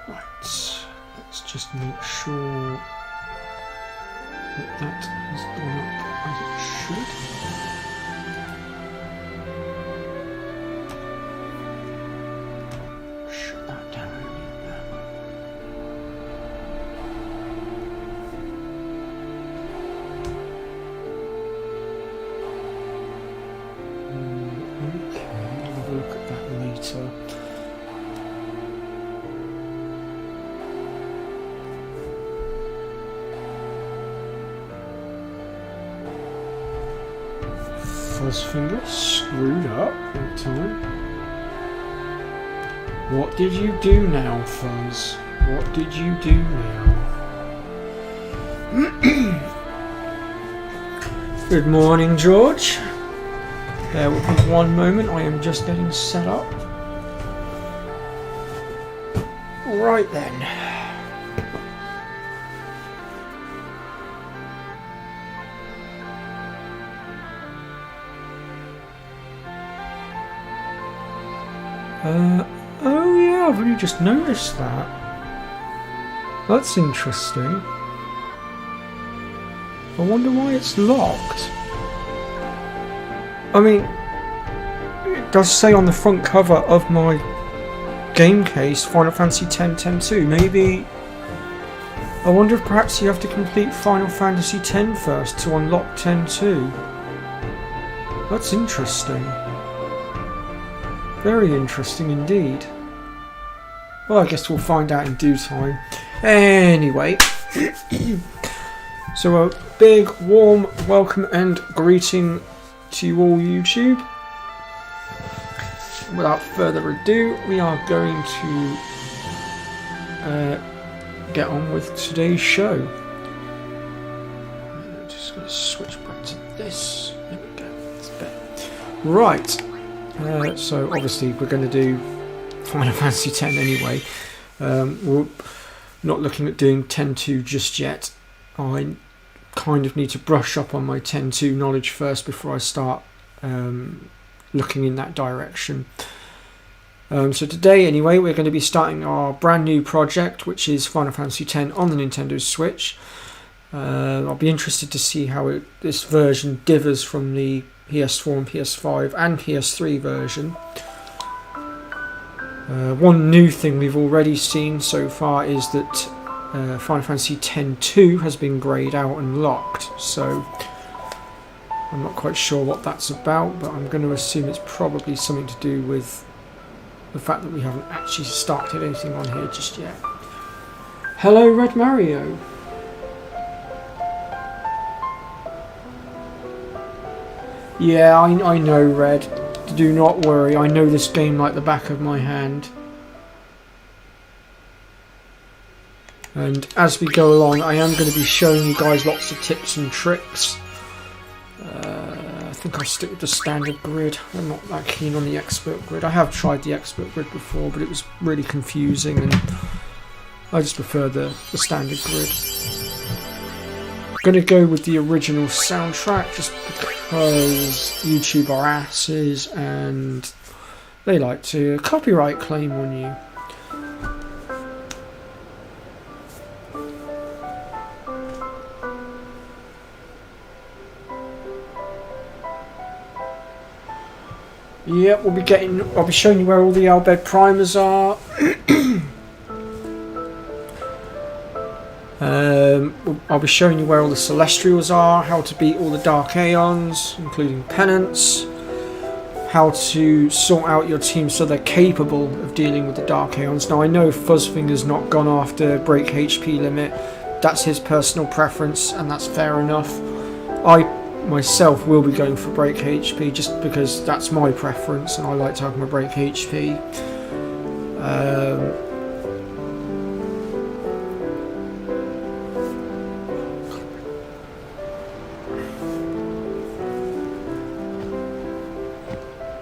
Right, let's just make sure that that has gone up as it should. Shut that down a bit there. Okay, I'll have a look at that later. Fuzzfinger screwed up that time. What did you do now, Fuzz? What did you do now? Good morning, George. Bear with me one moment, I am just getting set up. Right then. Oh yeah, I've only just noticed that. That's interesting. I wonder why it's locked. I mean, it does say on the front cover of my game case, Final Fantasy X 10-2. Maybe... I wonder if perhaps you have to complete Final Fantasy X first to unlock 10-2. That's interesting. Very interesting indeed. Well, I guess we'll find out in due time. Anyway, so a big warm welcome and greeting to you all, YouTube. Without further ado, we are going to get on with today's show. Just going to switch back to this. There we go. It's better. Right. So obviously we're going to do Final Fantasy X anyway. We're not looking at doing 10-2 just yet. I kind of need to brush up on my 10-2 knowledge first before I start looking in that direction. So today anyway we're going to be starting our brand new project, which is Final Fantasy X on the Nintendo Switch. I'll be interested to see how this version differs from the PS4 and PS5 and PS3 version. One new thing we've already seen so far is that Final Fantasy X-2 has been greyed out and locked, so I'm not quite sure what that's about, but I'm going to assume it's probably something to do with the fact that we haven't actually started anything on here just yet. Hello, Red Mario. Yeah, I know, Red. Do not worry, I know this game like the back of my hand. And as we go along, I am going to be showing you guys lots of tips and tricks. I think I'll stick with the standard grid. I'm not that keen on the expert grid. I have tried the expert grid before, but it was really confusing, and I just prefer the standard grid. I'm going to go with the original soundtrack just because YouTube are asses and they like to copyright claim on you. Yep, I'll be showing you where all the Al Bhed primers are. I'll be showing you where all the Celestials are, how to beat all the Dark Aeons, including Penance, how to sort out your team so they're capable of dealing with the Dark Aeons. Now I know Fuzzfinger's not gone after break HP limit, that's his personal preference and that's fair enough. I myself will be going for break HP just because that's my preference and I like to have my break HP.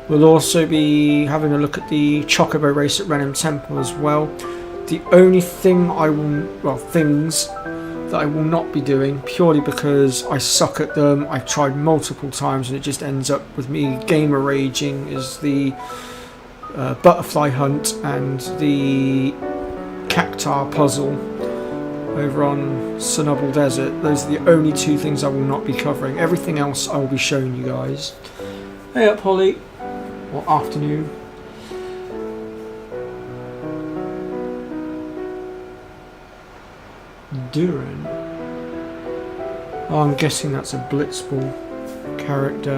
We'll also be having a look at the Chocobo race at Renham Temple as well. The only thing things that I will not be doing, purely because I suck at them, I've tried multiple times and it just ends up with me gamer raging, is the Butterfly Hunt and the cacti puzzle over on Chernobyl Desert. Those are the only two things I will not be covering. Everything else I will be showing you guys. Hey up, Holly. Or afternoon. Duran. Oh, I'm guessing that's a Blitzball character.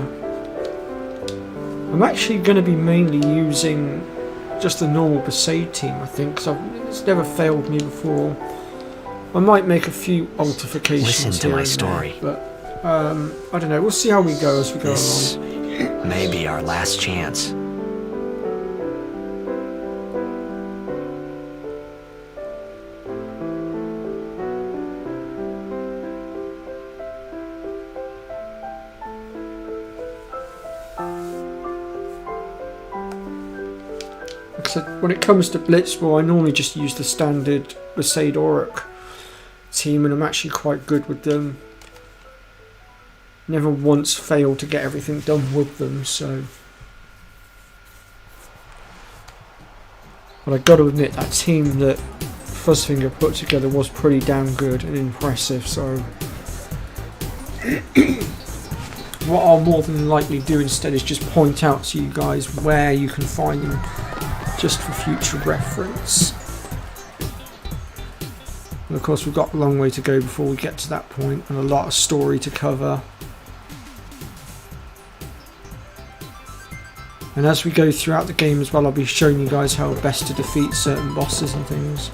I'm actually going to be mainly using just the normal Besaid team, I think, because it's never failed me before. I might make a few alterations. Listen to my story. But I don't know. We'll see how we go as we go This along. may be our last chance. So when it comes to Blitzball, I normally just use the standard Besaid Auric team, and I'm actually quite good with them. Never once failed to get everything done with them, so. But I got to admit, that team that Fuzzfinger put together was pretty damn good and impressive, so. What I'll more than likely do instead is just point out to you guys where you can find them, just for future reference. And of course we've got a long way to go before we get to that point, and a lot of story to cover. And as we go throughout the game as well, I'll be showing you guys how best to defeat certain bosses and things.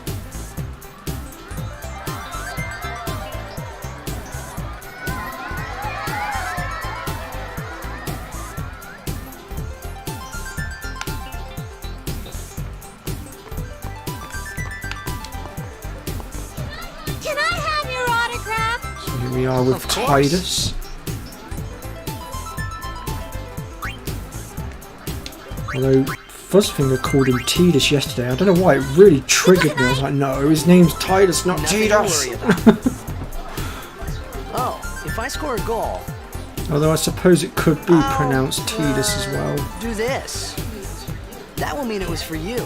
Can I have your autograph? So here we are with Of course. Tidus. Although Fuzzfinger called him Tidus yesterday, I don't know why, it really triggered me. I was like, no, his name's Tidus, not Nothing to Tidus. worry about. Oh, if I score a goal, Although I suppose it could be I'll, pronounced Tidus as well. do this. That will mean it was for you,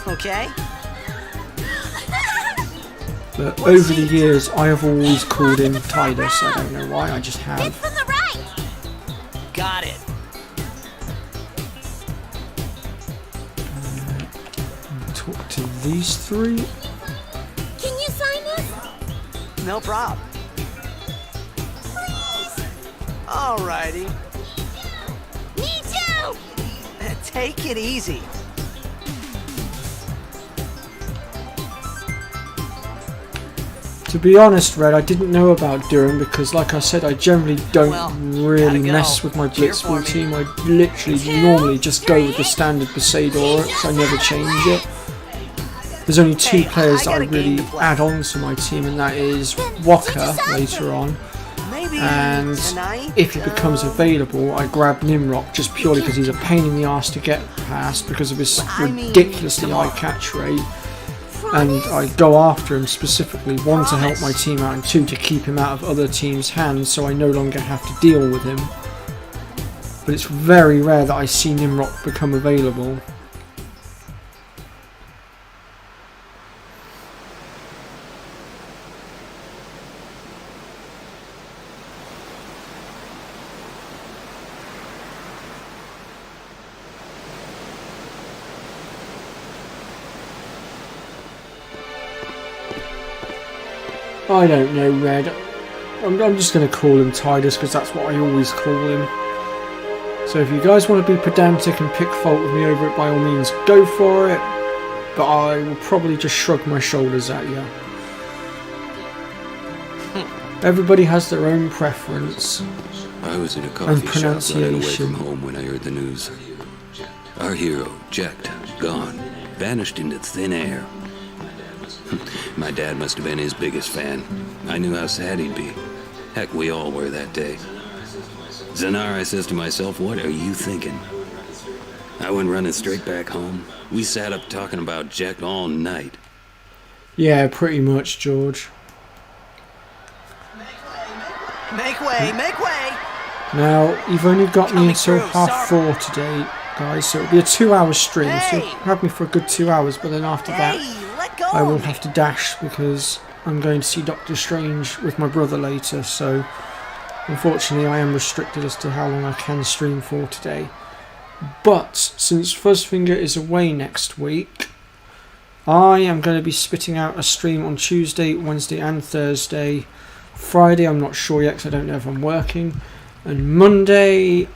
okay? But over the years, I have always called him Tidus. I don't know why, I just It's have. from the right. Got it. Talk to these three. Can you sign this? No problem. Alrighty. Me too. Take it easy. To be honest, Red, I didn't know about Durham because, like I said, I generally don't Well, really gotta go. mess with my Cheer for Blitzball me. team. I literally normally just go with the standard Besaid Aurics. I never change it. There's only two Hey, players I that I got a game really to play. add on to my team, and that is Waka later on. Maybe And tonight. if he becomes available, I grab Nimrock just purely because he's a pain in the ass to get past because of his I mean, ridiculously high tomorrow. catch rate. And I go after him specifically, one, to help my team out, and two, to keep him out of other teams' hands so I no longer have to deal with him. But it's very rare that I see Nimrock become available. I don't know, Red. I'm just going to call him Tidus because that's what I always call him. So if you guys want to be pedantic and pick fault with me over it, by all means, go for it. But I will probably just shrug my shoulders at you. Everybody has their own preference. I was in a And coffee shop running away pronunciation. from home when I heard the news. Our hero, Jecht, gone, vanished into thin air. My dad must have been his biggest fan. I knew how sad he'd be. Heck, we all were that day. Zanar, I says to myself, what are you thinking? I went running straight back home. We sat up talking about Jecht all night. Yeah, pretty much, George. Make way, make way. Now, you've only got me Coming until through, 4:30 today, guys, so it'll be a 2-hour stream, so Hey! you'll have me for a good 2 hours, but then after that, Hey, let Let go I will of me. have to dash because I'm going to see Doctor Strange with my brother later, so unfortunately I am restricted as to how long I can stream for today. But since Fuzzfinger is away next week, I am going to be spitting out a stream on Tuesday, Wednesday and Thursday. Friday I'm not sure yet because I don't know if I'm working. And Monday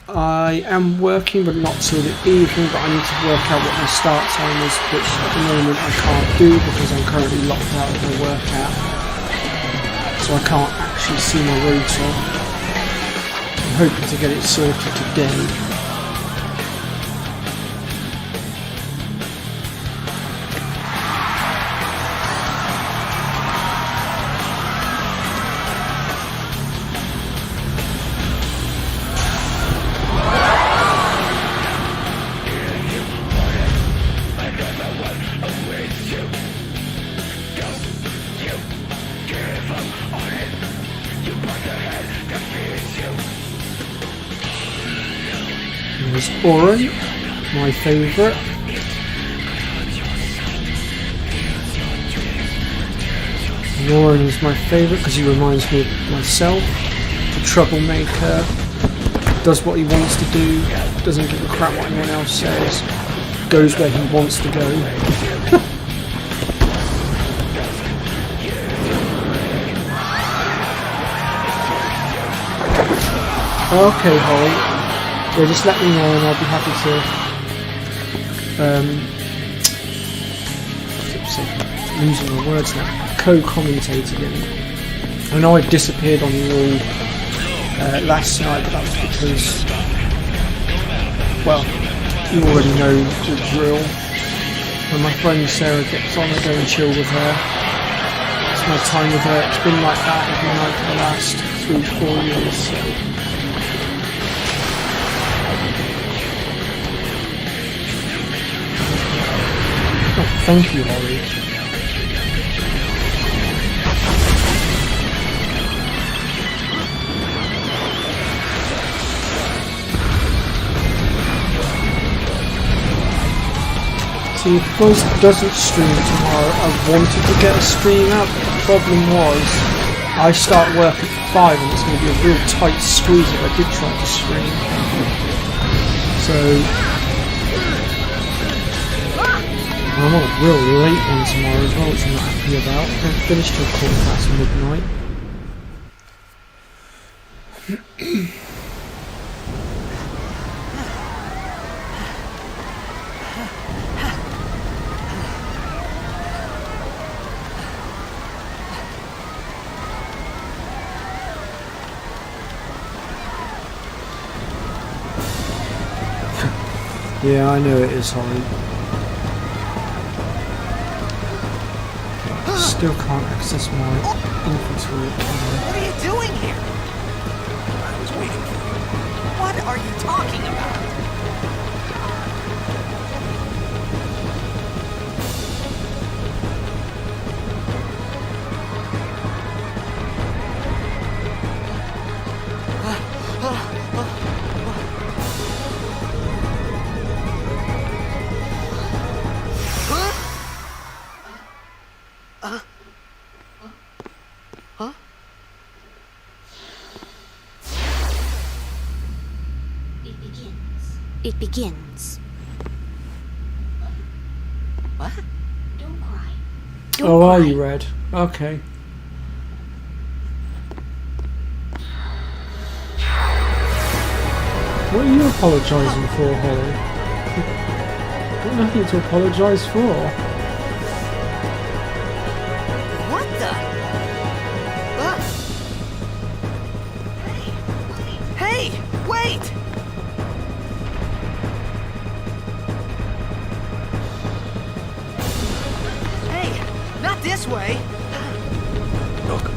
I am working, but not till the evening, but I need to work out what my start time is, which at the moment I can't do because I'm currently locked out of my workout. So I can't actually see my router. I'm hoping to get it sorted today. There's Oren, my favourite. Oren is my favourite because he reminds me of myself. The troublemaker, does what he wants to do, doesn't give a crap what anyone else says, goes where he wants to go. Okay, Holly. Well, just let me know and I'll be happy to losing my words now, co-commentate again. I know I disappeared on you all last night, but that was because, well, you already know the drill. When my friend Sarah gets on, I go and chill with her. It's my time with her. It's been like that every night for the last 3-4 years. So. Oh, thank you, Holly. See, if Buzz doesn't stream tomorrow, I wanted to get a stream out, but the problem was I start work at 5 and it's going to be a real tight squeeze if I did try to stream. So I'm on a real late one tomorrow as well, which I'm not happy about. I don't finish till midnight. Yeah, I know it is, Holly. Still can't access my inventory. What are you doing here? I was waiting for you. What are you talking about? It begins. What? Don't cry. Oh, are you, Red? Okay. What are you apologising for, Holly? Got nothing to apologise for. What the? Hey, wait! Hey, not this way. Look.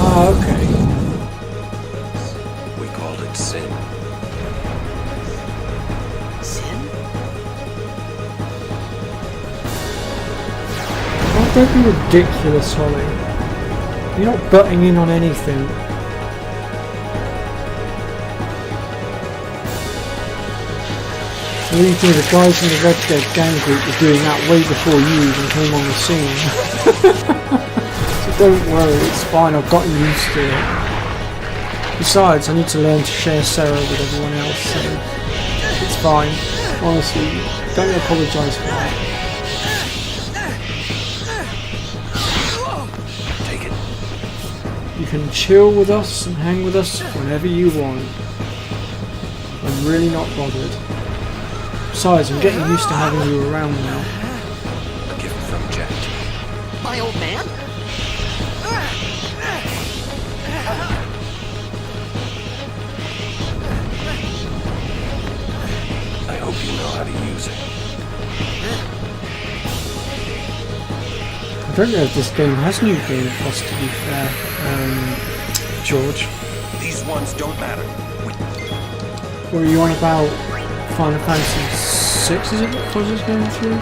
Ah, okay. We called it sin. Sin? Don't be ridiculous, Holly. You're not butting in on anything. Really do, the guys in the Red Dead gang group were doing that way before you even came on the scene. So don't worry, it's fine, I've gotten used to it. Besides, I need to learn to share Sarah with everyone else, so it's fine. Honestly, don't apologise for that. Take it. You can chill with us and hang with us whenever you want. I'm really not bothered. Besides, I'm getting used to having you around now. A gift from Jack. My old man? I hope you know how to use it. I don't know if this game has New Game Plus, to be fair, George. These ones don't matter. What are you on about? Final Fantasy 6, is it? What was this going through?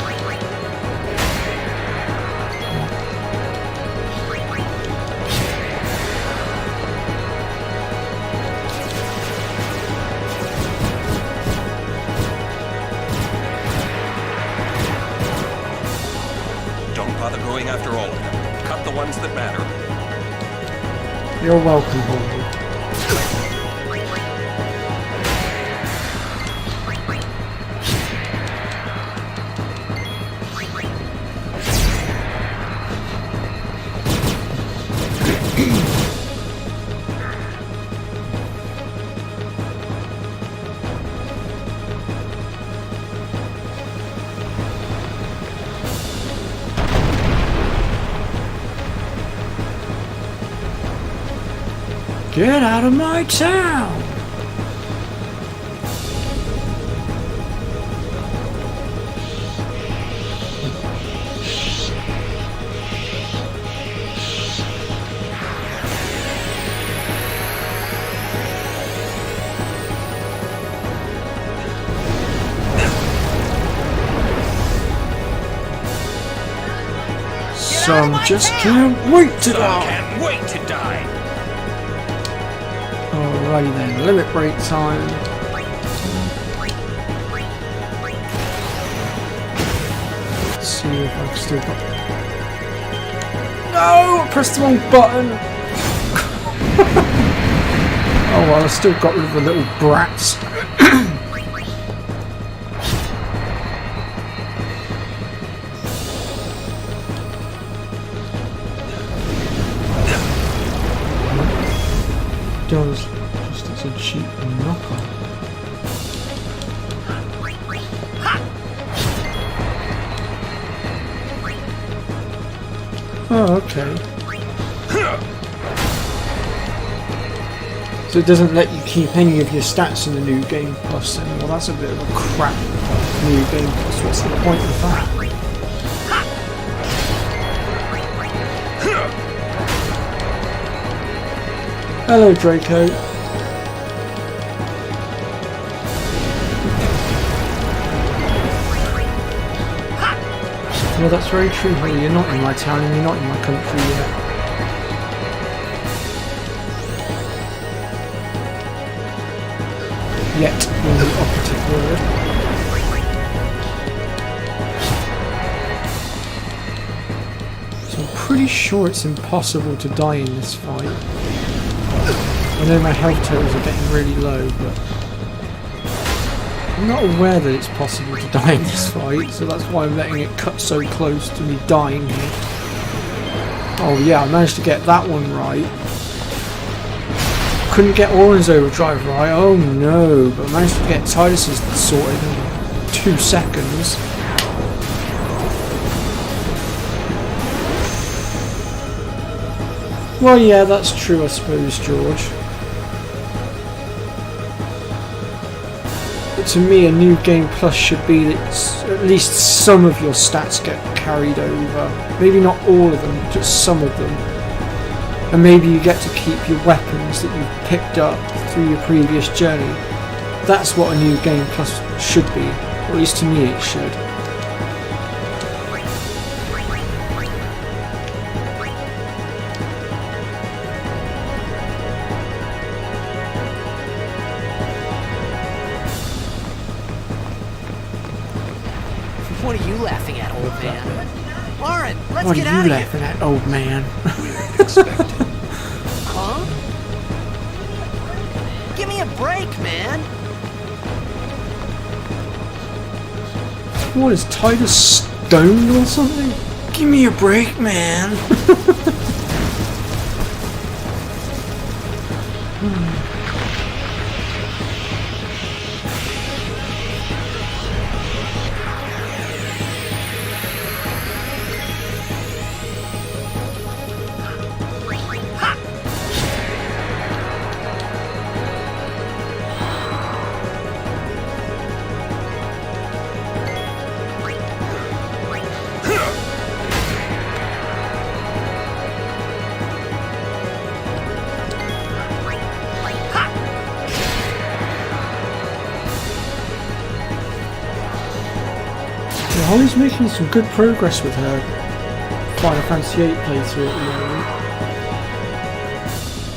Don't bother going after all of them. Cut the ones that matter. You're welcome, Holly. Get out of my town! Some just can't wait to die! Can't wait to die. Alrighty then, limit break time. Let's see if I've still got... No! I pressed the wrong button! Oh well, I've still got rid of the little brats. Does just as a cheap knockoff. Oh, okay. So it doesn't let you keep any of your stats in the New Game Plus then. Well, that's a bit of a crap New Game Plus. What's the point of that? Hello, Draco. Well, that's very true, Holly. You're not in my town and you're not in my country yet. Yet, in the operative word. So I'm pretty sure it's impossible to die in this fight. I know my health totals are getting really low, but I'm not aware that it's possible to die in this fight, so that's why I'm letting it cut so close to me dying here. Oh yeah, I managed to get that one right. Couldn't get Auron's overdrive right, oh no, but I managed to get Tidus's sorted in 2 seconds. Well yeah, that's true I suppose, George. But to me, a New Game Plus should be that at least some of your stats get carried over. Maybe not all of them, just some of them. And maybe you get to keep your weapons that you've picked up through your previous journey. That's what a New Game Plus should be, or at least to me it should. What are you laughing at, old man? Lauren, let's What get are out you of here. laughing at, old man? We're expected. Huh? Give me a break, man. What, is Titus stoned or something? Give me a break, man. Holly's making some good progress with her Final Fantasy VIII playthrough at the moment.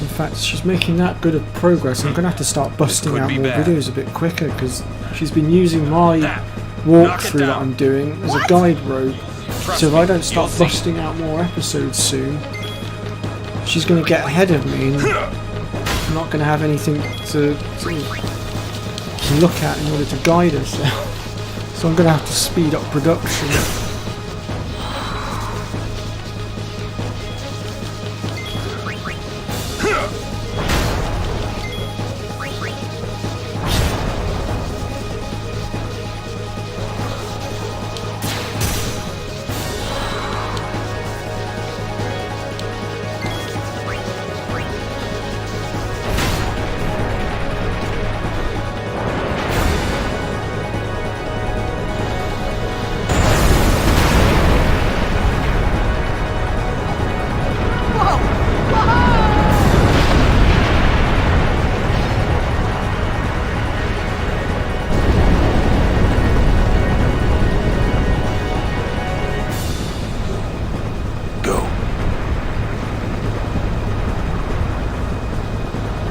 In fact, she's making that good of progress. I'm going to have to start busting out more videos a bit quicker because she's been using my walkthrough that I'm doing as a guide rope. So if I don't start busting out more episodes soon, she's going to get ahead of me and I'm not going to have anything to look at in order to guide herself. So I'm going to have to speed up production.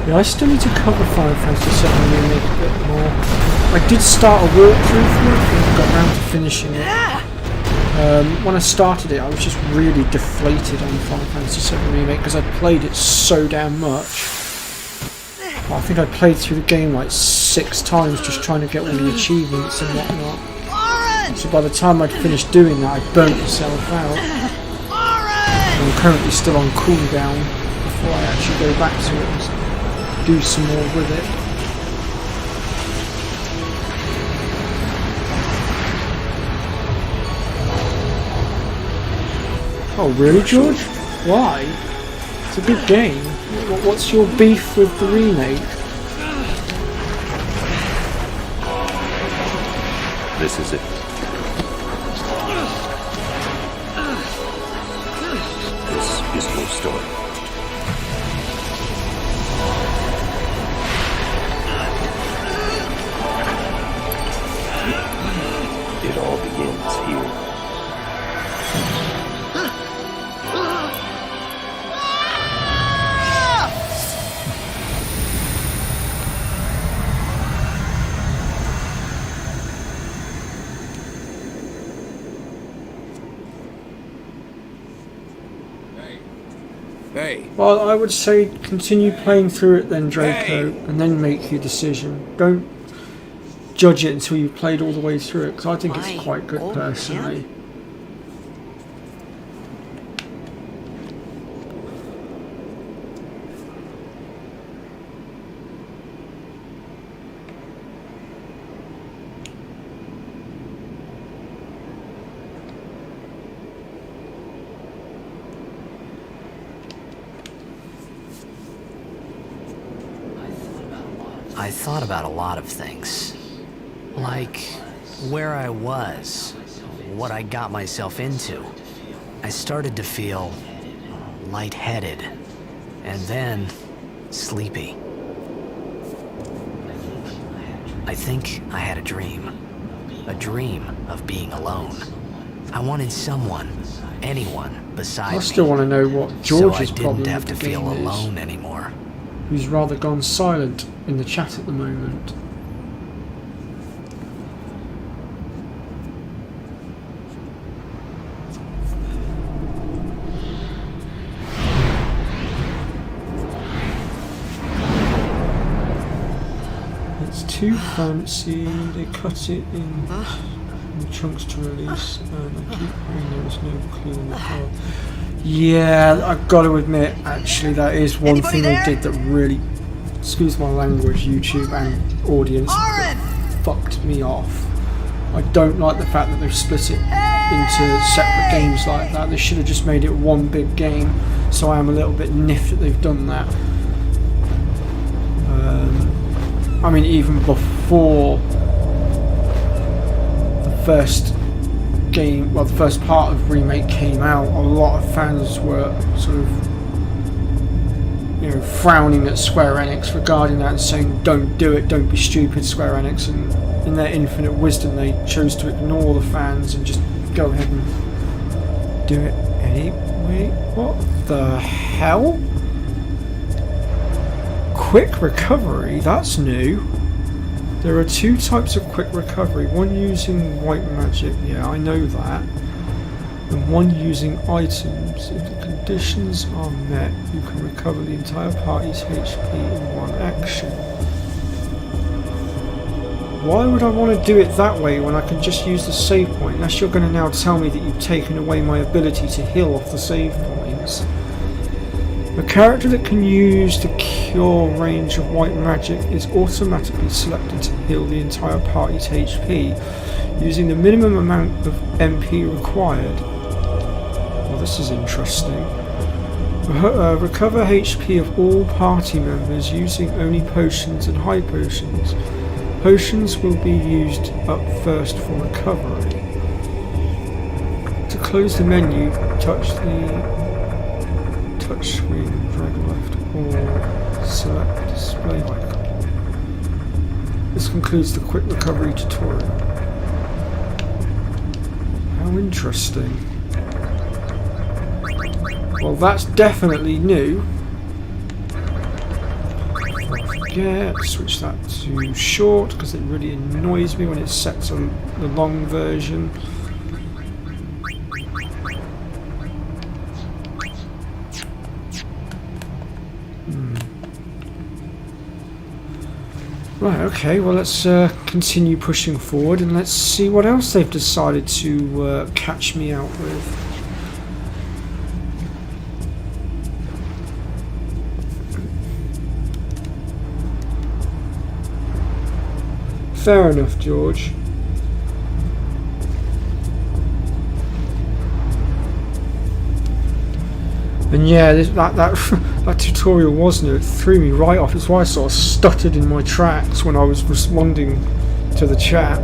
Yeah, I still need to cover Final Fantasy VII Remake a bit more. I did start a walkthrough for it, and got around to finishing it. When I started it, I was just really deflated on Final Fantasy VII Remake because I'd played it so damn much. I think I played through the game like 6 times just trying to get all the achievements and whatnot. So by the time I'd finished doing that, I'd burnt myself out. I'm currently still on cooldown before I actually go back to it and do some more with it. Oh really, George? Why? It's a good game. What's your beef with the remake? This is it. This is your story. It all begins here. Hey, Well, I would say continue playing through it then, Draco, and then make your decision. Don't judge it until you've played all the way through it, because I think Why, it's quite good old personally. man? I thought about a lot of things. Like where I was, what I got myself into. I started to feel lightheaded, and then sleepy. I think I had a dream of being alone. I wanted someone, anyone beside I me. still want to know what So George's I problem didn't have with to the feel game is. alone anymore. Who's rather gone silent in the chat at the moment. too fancy. They cut it in chunks to release, and I keep hearing there is no clue in the card. Yeah, I've got to admit, actually, that is one Anybody thing there? they did that really, excuse my language, YouTube and audience, Aaron! fucked me off. I don't like the fact that they've split it into separate games like that. They should have just made it one big game, so I am a little bit niffed that they've done that. I mean, even before the first game, well, the first part of Remake came out, a lot of fans were sort of, you know, frowning at Square Enix regarding that and saying, don't do it, don't be stupid, Square Enix, and in their infinite wisdom they chose to ignore the fans and just go ahead and do it anyway. What the hell? Quick recovery, that's new. There are two types of quick recovery, one using white magic, yeah, I know that, and one using items. If the conditions are met, you can recover the entire party's HP in one action. Why would I want to do it that way when I can just use the save point? Unless you're going to now tell me that you've taken away my ability to heal off the save points. A character that can use the cure range of white magic is automatically selected to heal the entire party's HP, using the minimum amount of MP required. Well, this is interesting. Recover HP of all party members using only potions and high potions. Potions will be used up first for recovery. To close the menu, touch the touch screen, drag left, or select display icon. This concludes the quick recovery tutorial. How interesting. Well, that's definitely new. Forget, switch that to short because it really annoys me when it's set to the long version. Right, okay, well let's continue pushing forward and let's see what else they've decided to catch me out with. Fair enough, George. And yeah, that tutorial was new. It threw me right off. It's why I sort of stuttered in my tracks when I was responding to the chat.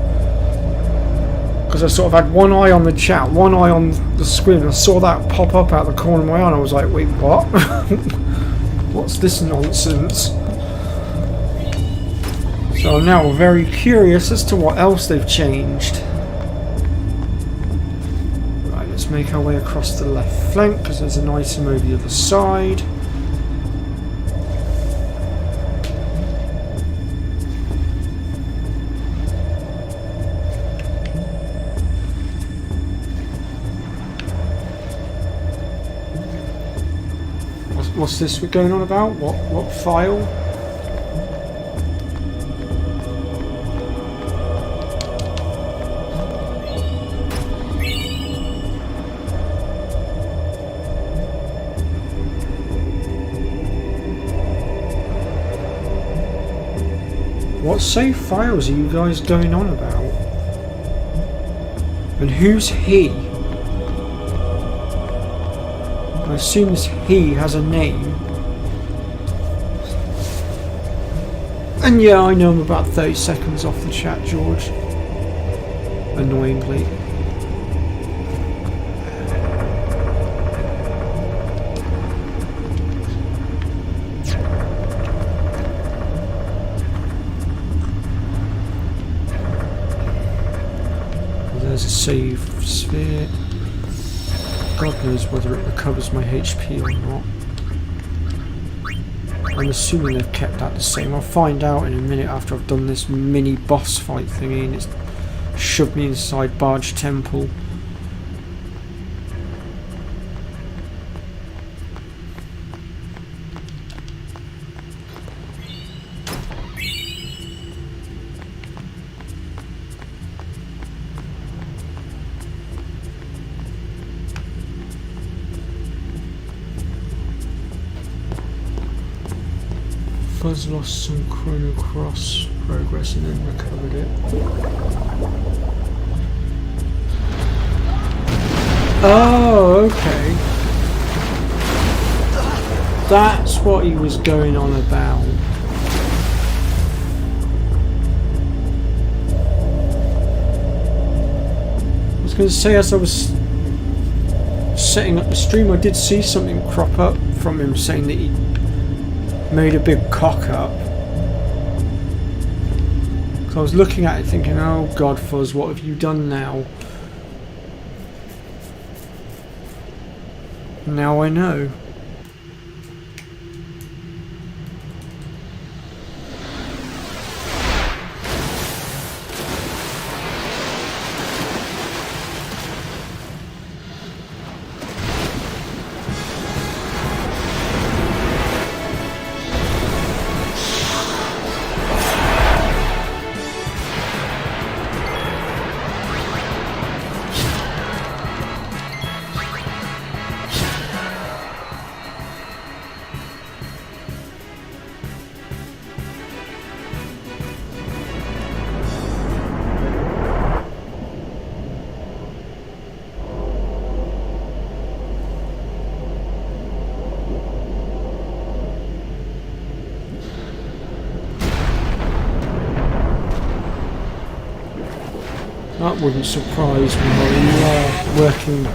Because I sort of had one eye on the chat, one eye on the screen. I saw that pop up out the corner of my eye and I was like, wait, what? What's this nonsense? So I'm now very curious as to what else they've changed. Let's make our way across the left flank because there's an item over the other side. What's this we're going on about? What file? What save files are you guys going on about? And who's he? I assume this he has a name. And yeah, I know I'm about 30 seconds off the chat, George. Annoyingly. There's a save sphere. God knows whether it recovers my HP or not. I'm assuming they've kept that the same. I'll find out in a minute after I've done this mini boss fight thingy and it's shoved me inside Barge Temple. Fuzz lost some Chrono Cross progress and then recovered it. Oh, okay. That's what he was going on about. I was going to say, as I was setting up the stream, I did see something crop up from him saying that he made a big cock up. So I was looking at it thinking, oh God, Fuzz, what have you done now? Now I know. That wouldn't surprise me, though. You are working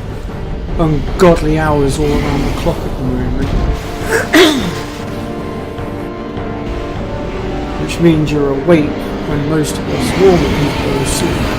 ungodly hours all around the clock at the moment. Which means you're awake when most of us normal people are asleep.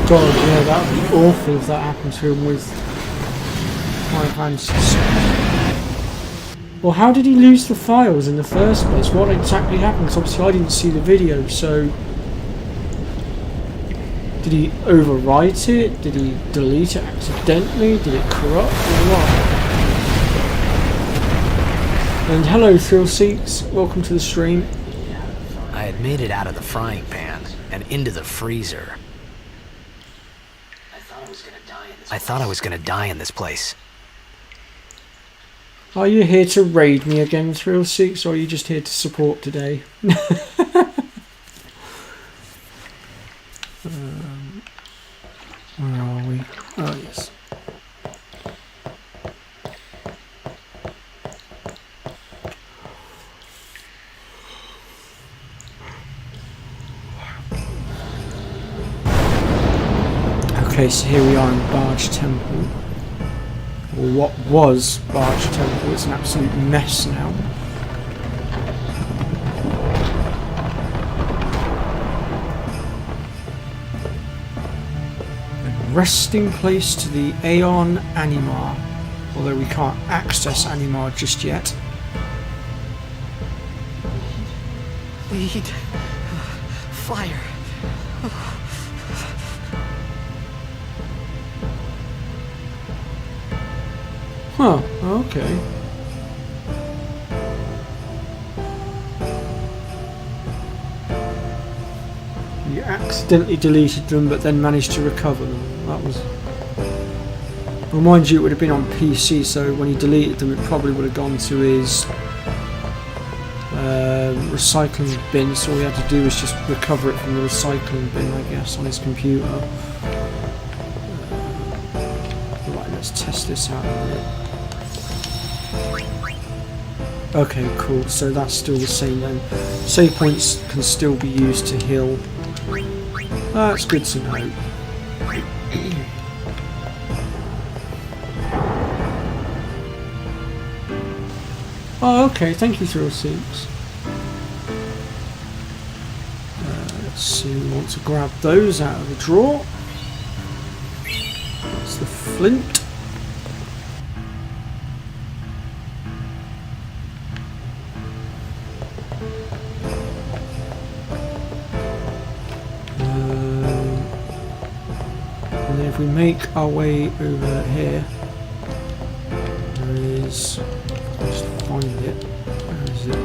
God, yeah, that would be awful if that happened to him with Final Fantasy VII. Well, how did he lose the files in the first place? What exactly happened? Because obviously I didn't see the video, so... Did he overwrite it? Did he delete it accidentally? Did it corrupt or what? And hello, Thrillseeks. Welcome to the stream. I had made it out of the frying pan and into the freezer. I thought I was gonna die in this place. Are you here to raid me again, Thrillseeks, or are you just here to support today? Where are we? Oh, yes. Okay, so here we are in Barge Temple. Or what was Barge Temple. It's an absolute mess now. A resting place to the Aeon Animar. Although we can't access Animar just yet. Lead. Fire. Huh, okay. You accidentally deleted them but then managed to recover them. That was... Well, mind you, it would have been on PC, so when he deleted them it probably would have gone to his recycling bin, so all he had to do was just recover it from the recycling bin, I guess, on his computer. Right, let's test this out a minute. Okay, cool. So that's still the same then. Save points can still be used to heal. That's good to know. Oh, okay. Thank you, Thrill Seeks. Let's see. We want to grab those out of the drawer. That's the flint. And then if we make our way over here, there is. Just find it. Where is it?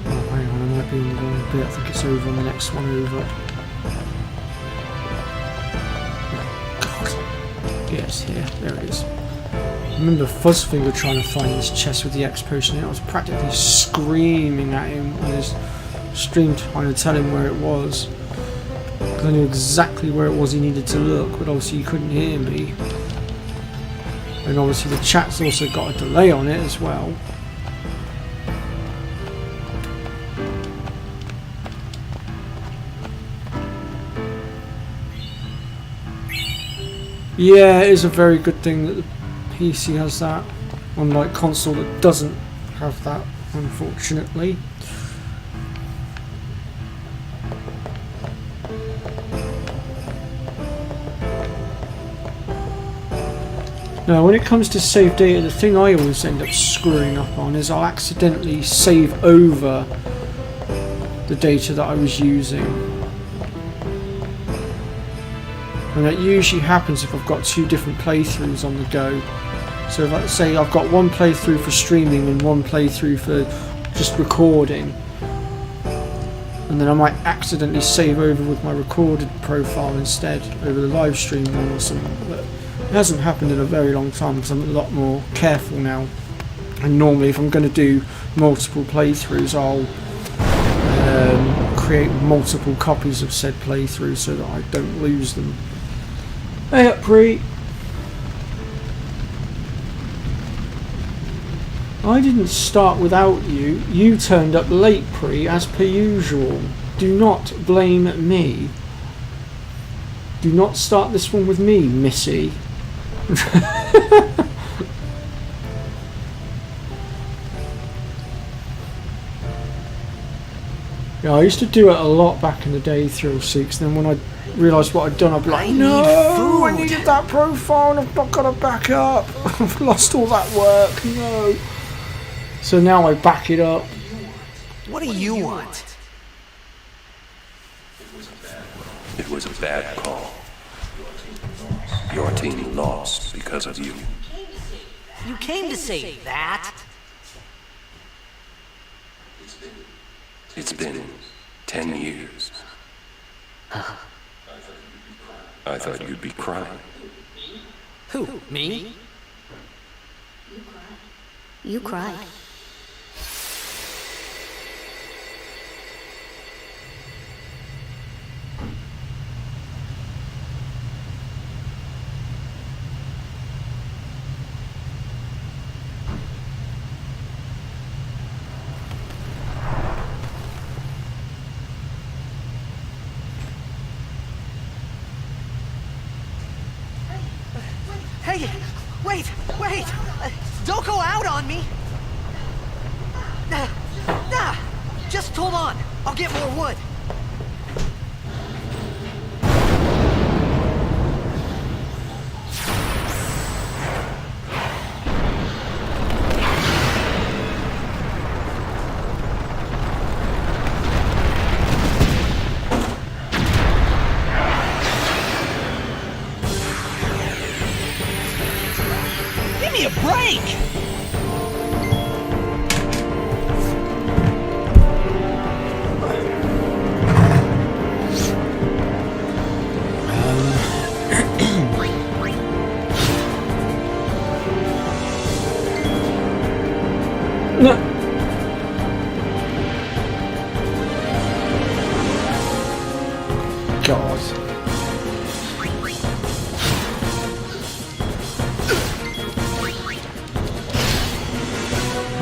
Oh, hang on, I might be in the wrong bit. I think it's over on the next one over. God. Yeah, it's here. There it is. I remember Fuzzfinger trying to find this chest with the X potion in it. I was practically screaming at him on his stream trying to tell him where it was. Because I knew exactly where it was he needed to look, but obviously he couldn't hear me. And obviously the chat's also got a delay on it as well. Yeah, it is a very good thing that the PC has that, unlike console that doesn't have that, unfortunately. Now, when it comes to save data, the thing I always end up screwing up on is I'll accidentally save over the data that I was using. And that usually happens if I've got two different playthroughs on the go. So if I say I've got one playthrough for streaming and one playthrough for just recording, and then I might accidentally save over with my recorded profile instead over the live stream one or something. But it hasn't happened in a very long time because I'm a lot more careful now. And normally if I'm going to do multiple playthroughs, I'll create multiple copies of said playthrough so that I don't lose them. Hey up, Pre! I didn't start without you. You turned up late, Pre, as per usual. Do not blame me. Do not start this one with me, Missy. Yeah, I used to do it a lot back in the day, Thrill Seeks. Then when I realised what I'd done, I'd be like, no, I needed that profile and I've not got to back up. I've lost all that work, no. So now I back it up. What do you want? It was a bad call. Your team lost because of you. You came to say that? It's been 10 years. I thought you'd be crying. Who, me? You cried. Hey, wait! Don't go out on me! Just hold on. I'll get more wood. Give me a break! No. God.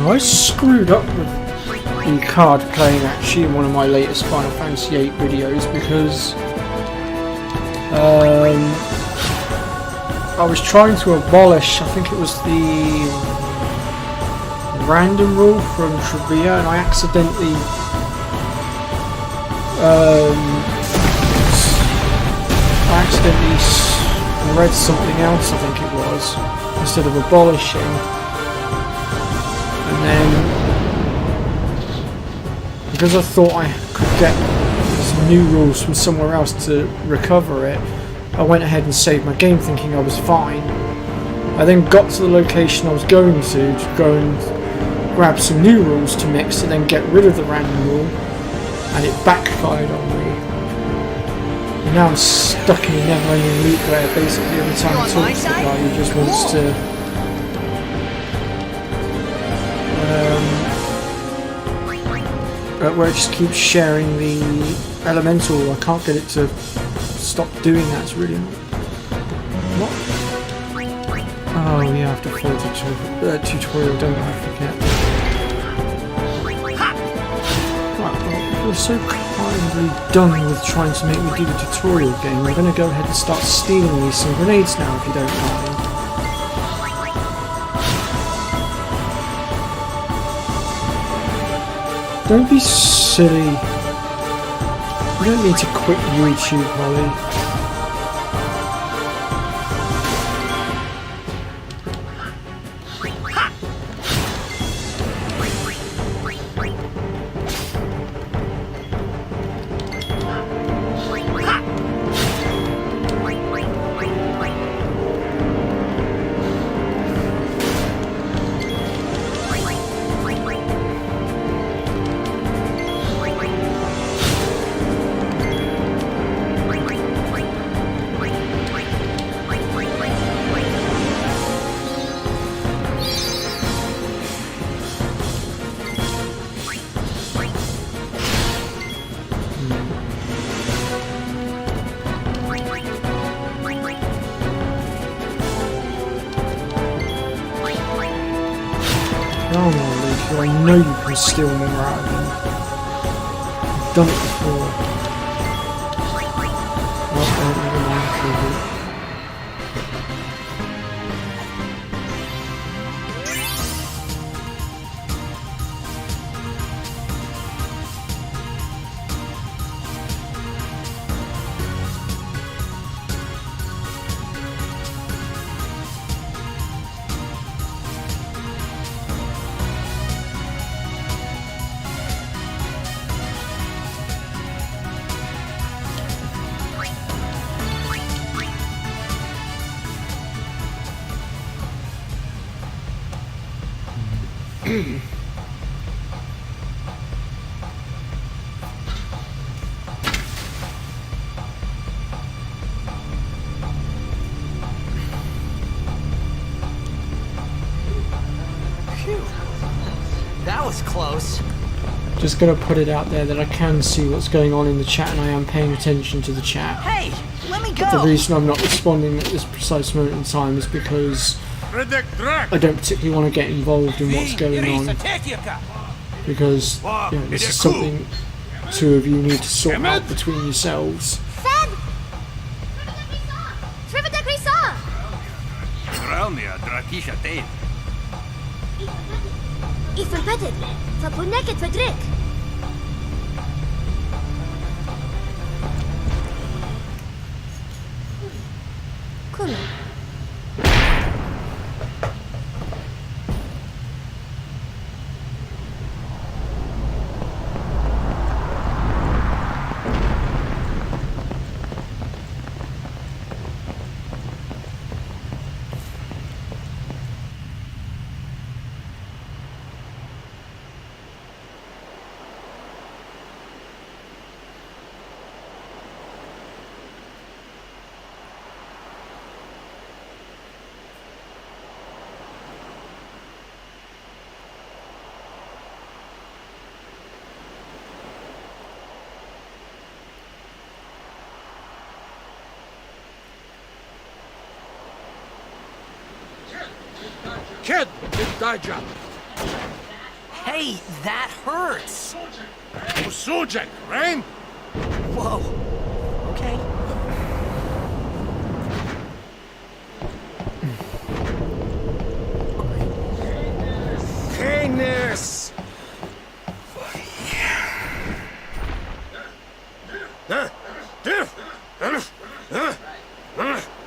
I screwed up with the card playing actually in one of my latest Final Fantasy VIII videos because I was trying to abolish, I think it was the random rule from Trivia, and I accidentally read something else, I think it was, instead of abolishing. And then, because I thought I could get some new rules from somewhere else to recover it, I went ahead and saved my game thinking I was fine. I then got to the location I was going to go and grab some new rules to mix and then get rid of the random rule, and it backfired on me. And now I'm stuck in a never-ending loop where basically every time I talk to the guy he just wants to where it just keeps sharing the elemental. I can't get it to stop doing that. It's really annoying. What? Oh yeah, I have to follow the tutorial, don't I? Forget. Right, well, you're so kindly done with trying to make me do the tutorial game. I'm going to go ahead and start stealing me some grenades now, if you don't mind. Don't be silly. You don't need to quit YouTube, Holly. Come on, Luke, I know you can steal more out of them. I've done it before. Well, never mind, Luke. That was close. Just gonna put it out there that I can see what's going on in the chat and I am paying attention to the chat. Hey, let me go. The reason I'm not responding at this precise moment in time is because I don't particularly want to get involved in what's going on. Because this is something two of you need to sort out between yourselves. Fed! Trivida Grisa! Ich verbettet. Verpuneket verdrick. Cool. Kid, it's die job. Hey, that hurts! Sujan, right? Whoa. Okay. Heinous!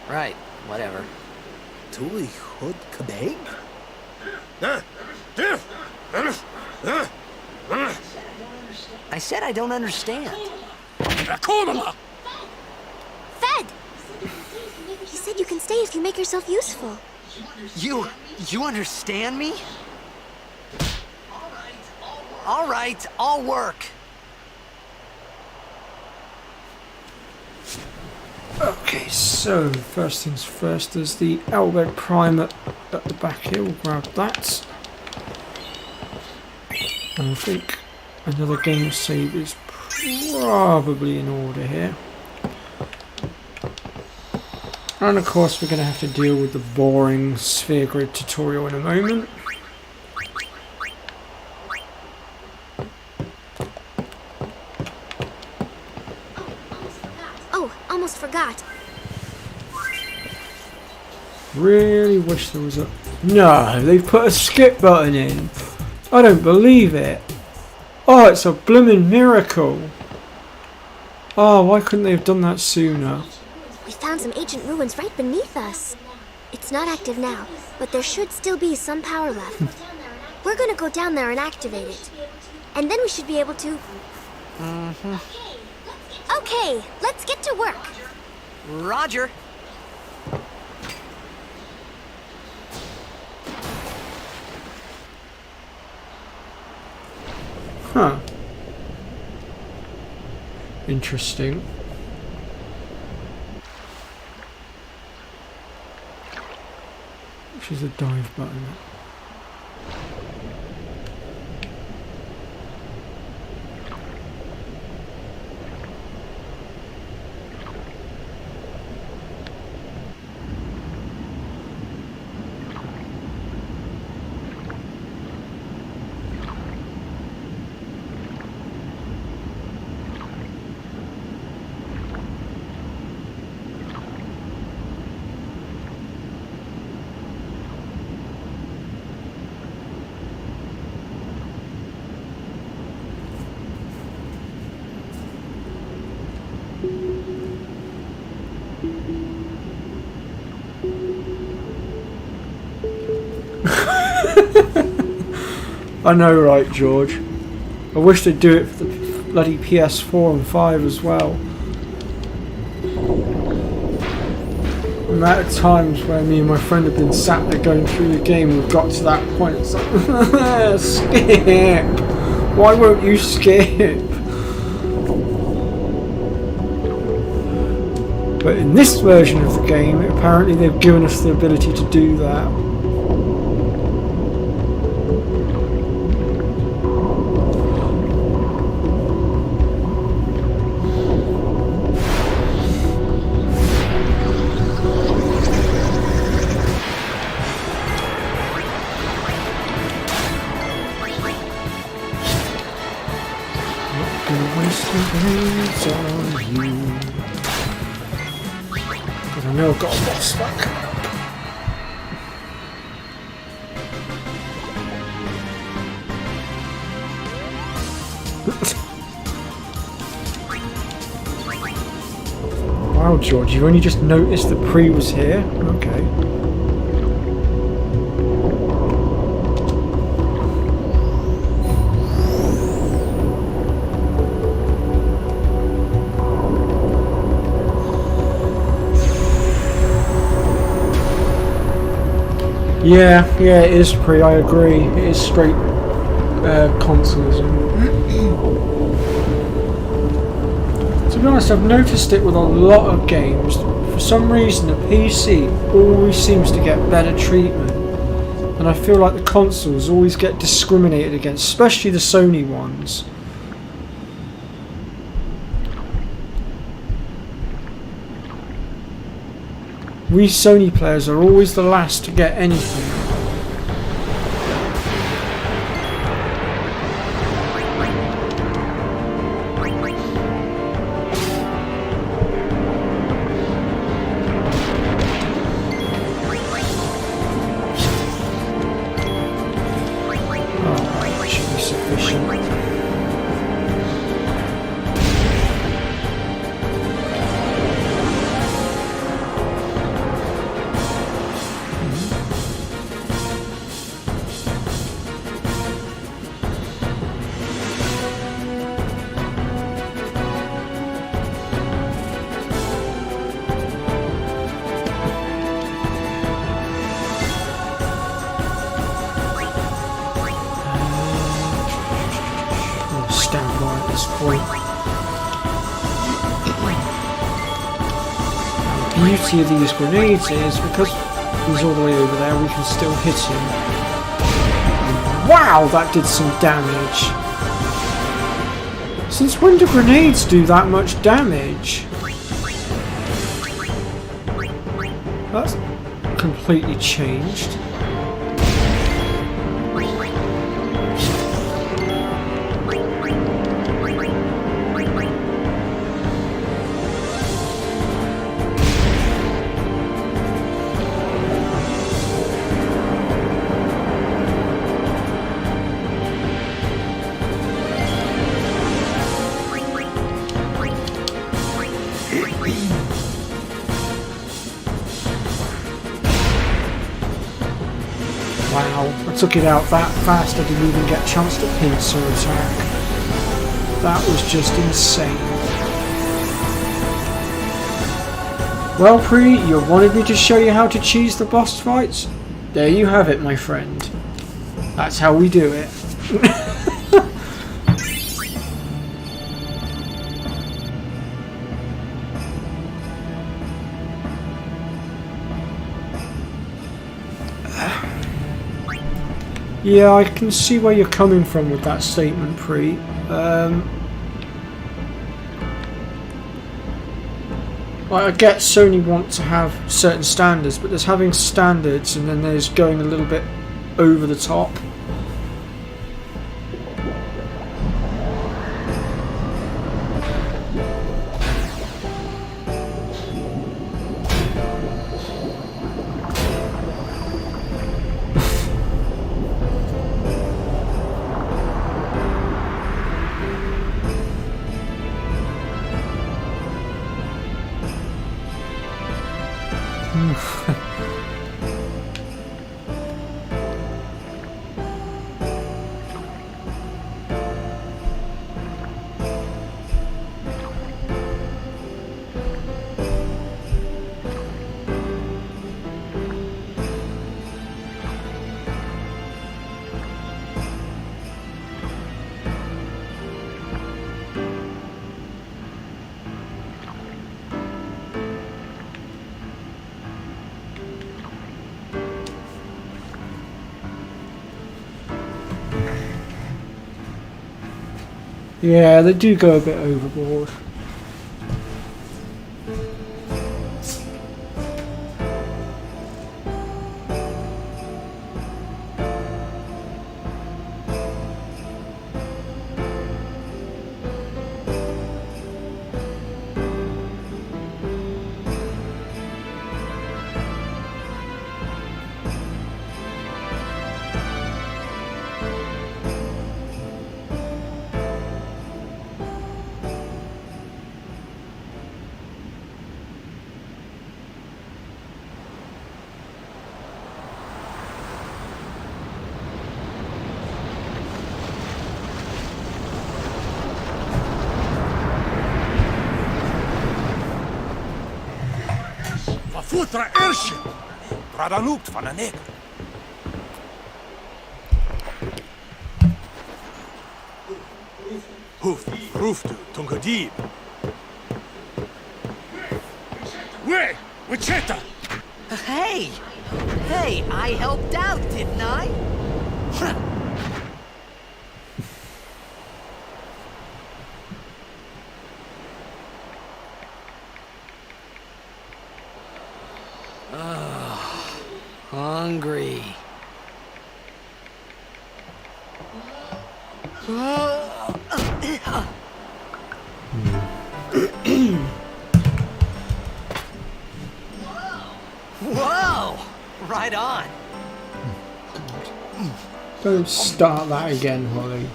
Right, whatever. Tuli Hud Kabeg? I said I don't understand. Fed! He said you can stay if you make yourself useful. You understand me? All right, I'll work. Okay, so first things first, there's the Albert Prime at the back here. We'll grab that. And I think another game save is probably in order here. And of course we're going to have to deal with the boring sphere grid tutorial in a moment. Oh, almost forgot. Really wish there was a... No, they've put a skip button in. I don't believe it. Oh, it's a blooming miracle. Oh, why couldn't they have done that sooner? We found some ancient ruins right beneath us. It's not active now, but there should still be some power left. We're gonna go down there and activate it. And then we should be able to... Okay, let's get to work. Roger. Huh. Interesting. Which is a dive button. I know, right, George? I wish they'd do it for the bloody PS4 and 5 as well. The amount of times where me and my friend have been sat there going through the game, we've got to that point, it's like, skip! Why won't you skip? But in this version of the game, apparently they've given us the ability to do that. Waste on you. Because I know I've got a boss fight coming up. Wow, George, you've only just noticed the Pre was here? Okay. Yeah, it is Pre, I agree. It is straight consolism. To be honest, I've noticed it with a lot of games. For some reason, the PC always seems to get better treatment. And I feel like the consoles always get discriminated against, especially the Sony ones. We Sony players are always the last to get anything. beauty of these grenades is because he's all the way over there, we can still hit him. Wow, that did some damage. Since when do grenades do that much damage? That's completely changed. Wow, I took it out that fast I didn't even get a chance to pincer attack. That was just insane. Well, Pre, you wanted me to show you how to cheese the boss fights? There you have it, my friend. That's how we do it. Yeah, I can see where you're coming from with that statement, Pre. I get Sony want to have certain standards, but there's having standards and then there's going a little bit over the top. Yeah, they do go a bit overboard. Futra Ership! Radanukt van een neger. Hoef, roefte, tungadib. Wee, Wichita! Hey! Hey, I helped out, didn't I? Hungry. Whoa! Right on. Don't start that again, Holly.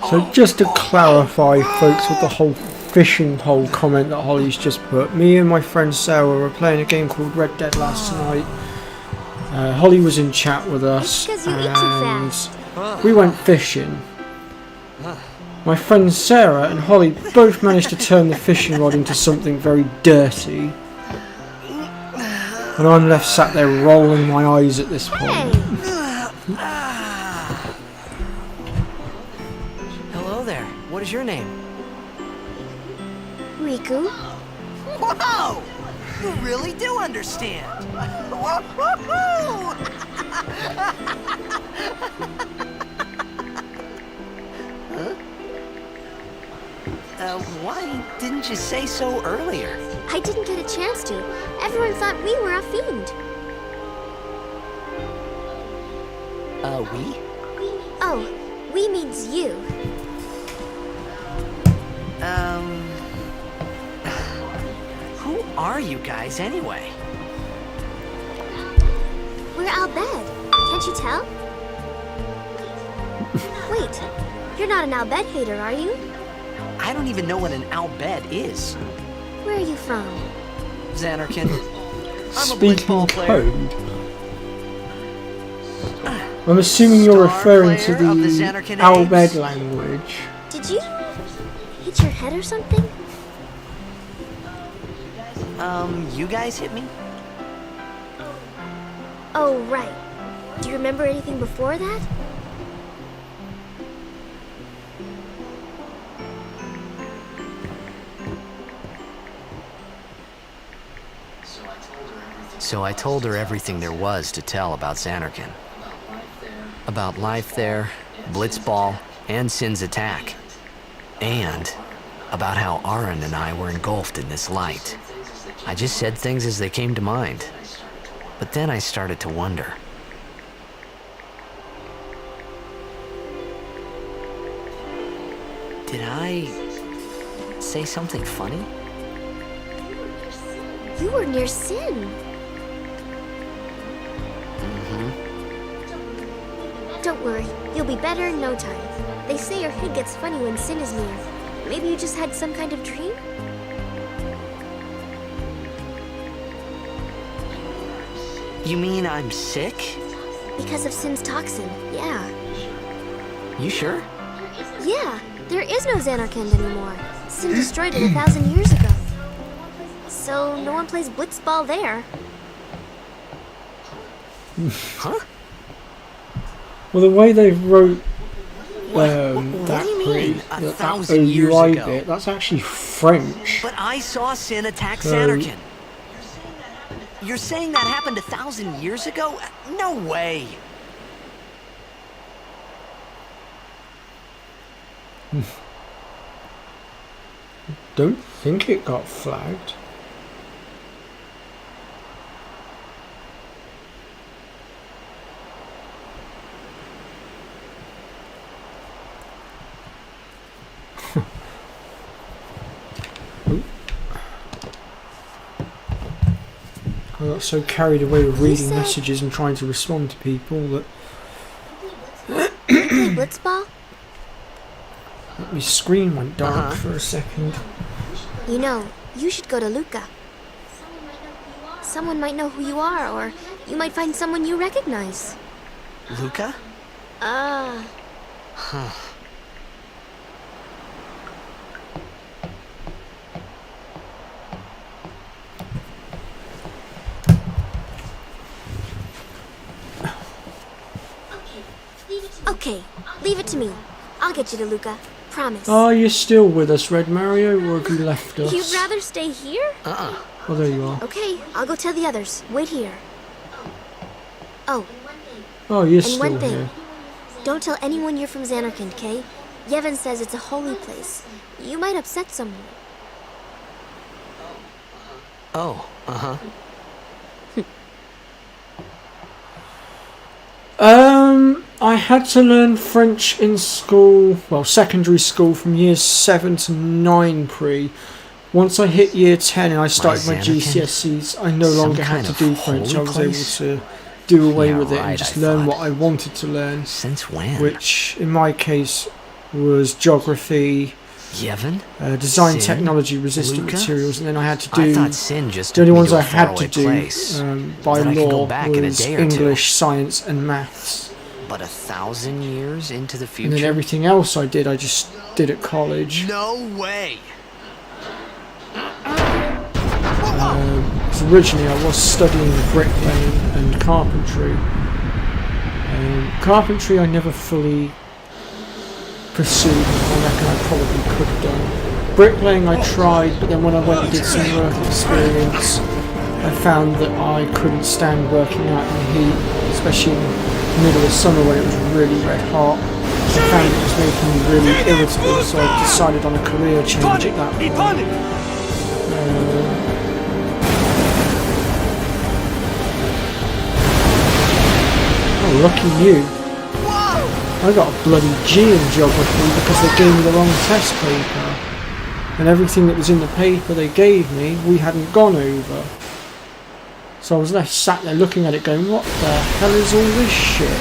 So just to clarify, folks, with the whole fishing hole comment that Holly's just put, me and my friend Sarah were playing a game called Red Dead last night. Holly was in chat with us and we went fishing. My friends Sarah and Holly both managed to turn the fishing rod into something very dirty. And I'm left sat there rolling my eyes at this point. Hello there. What is your name? Riku? Whoa! You really do understand. Whoa! Why didn't you say so earlier? I didn't get a chance to. Everyone thought we were a fiend. We? Oh, we means you. Who are you guys anyway? We're Al Bhed. Can't you tell? Wait, you're not an Al Bhed hater, are you? I don't even know what an Al Bhed is. Where are you from? Xanarkin. I'm a Speaking blitzball player. code. I'm assuming you're Star referring to player of the the Xanarkin Al Bhed Eggs. language. Did you hit your head or something? You guys hit me? Oh, right. Do you remember anything before that? So I told her everything there was to tell about Xanarkin. About life there, Blitzball, and Sin's attack. And about how Aaron and I were engulfed in this light. I just said things as they came to mind. But then I started to wonder. Did I say something funny? You were near Sin. Don't worry, you'll be better in no time. They say your head gets funny when Sin is near. Maybe you just had some kind of dream? You mean I'm sick? Because of Sin's toxin, yeah. You sure? Yeah, there is no Xanarkand anymore. Sin destroyed it 1,000 years ago. So no one plays Blitzball there. Huh? Well, the way they wrote What that do you pre, mean, that 1,000 years OUI ago? bit, that's actually French. But I saw Sin attack So- Xanarkin. You're saying that happened 1,000 years ago? No way. Don't think it got flagged. I got so carried away with reading said- messages and trying to respond to people that You play Blitzball? my screen went dark Uh-huh. for a second. You know, you should go to Luca. Someone might know who you are, or you might find someone you recognize. Luca? Okay, leave it to me. I'll get you to Luca. Promise. Are you still with us, Red Mario, or have you left us? You'd rather stay here? Oh, there you are. Okay, I'll go tell the others. Wait here. Oh, Oh, you're and still one thing. here. Don't tell anyone you're from Xanarkand, okay? Yevon says it's a holy place. You might upset someone. Oh, uh-huh. I had to learn French in school, well, secondary school from years 7 to 9 pre. Once I hit year 10 and I started my Xanarkand? GCSEs, I no Some longer had kind to of do French. I holy was place? able to do away Yeah, with it right, and just I learn thought. what I wanted to learn, Since when? which in my case was geography, Yevon? design Sin? technology, resistant Luca? materials, and then I had to I do thought Sin just the only took me ones to a I had to faraway do place. by that I could go law back in a was day or two. English, science, and maths. But 1,000 years into the And future? then everything else I did, I just did at college. No way! 'Cause originally I was studying bricklaying and carpentry, and Carpentry I never fully pursued. I reckon I probably could have done. Bricklaying I tried, but then when I went and did some work experience, I found that I couldn't stand working out in the heat, especially in the middle of summer when it was really red hot. I found it was making me really irritable, so I decided on a career change at that point. Oh, lucky you. I got a bloody G in geography because they gave me the wrong test paper. And everything that was in the paper they gave me, we hadn't gone over. So I was left sat there looking at it going, what the hell is all this shit?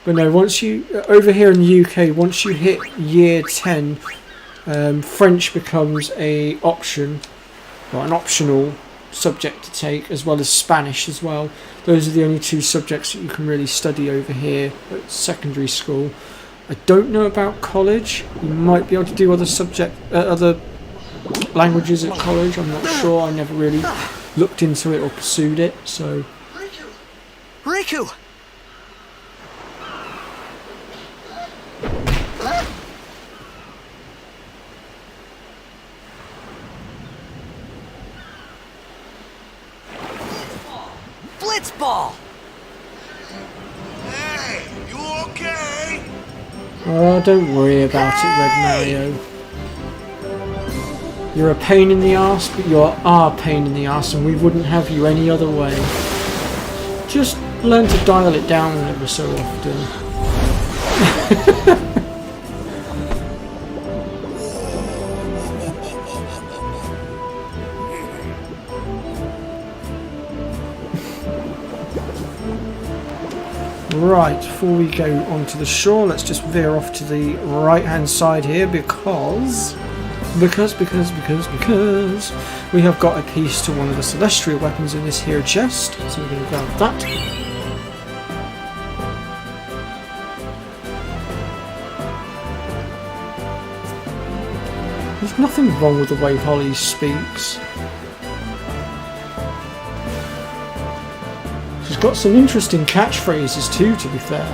But no, once you, over here in the UK, once you hit year 10, French becomes an option, or an optional subject to take, as well as Spanish as well. Those are the only two subjects that you can really study over here at secondary school. I don't know about college. You might be able to do other languages at college. I'm not sure. I never really looked into it or pursued it. So. Riku! Blitzball! Hey, you okay? Oh, don't worry about it, Red Mario. You're a pain in the arse, but you're our pain in the arse, and we wouldn't have you any other way. Just learn to dial it down ever so often. Right, before we go onto the shore, let's just veer off to the right hand side here because we have got a piece to one of the celestial weapons in this here chest, so we're going to grab that. There's nothing wrong with the way Holly speaks. She's got some interesting catchphrases too, to be fair.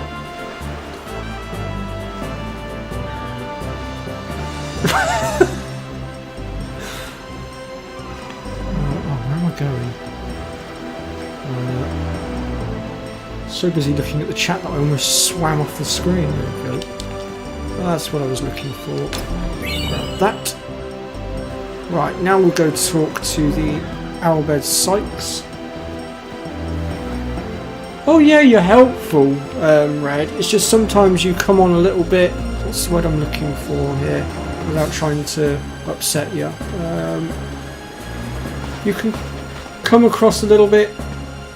Where am I going? So busy looking at the chat that I almost swam off the screen. There we go. Well, that's what I was looking for. Grab that. Right, now we'll go talk to the Albed Sykes. Oh yeah, you're helpful, Red. It's just sometimes you come on a little bit, what's the word I'm looking for here, without trying to upset you. You can come across a little bit,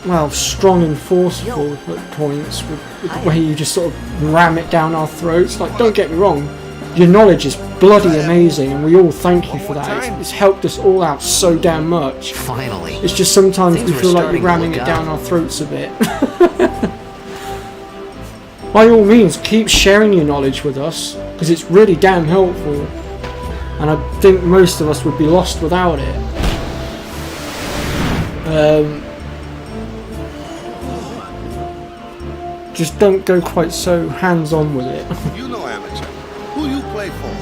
well, strong and forceful at points, with the way you just sort of ram it down our throats. Like, don't get me wrong, your knowledge is bloody amazing, and we all thank you for that. It's helped us all out so damn much. Finally. It's just sometimes we feel like we're ramming look it down up. our throats a bit. By all means, keep sharing your knowledge with us, because it's really damn helpful. And I think most of us would be lost without it. Just don't go quite so hands-on with it. You know amateur. Who you play for?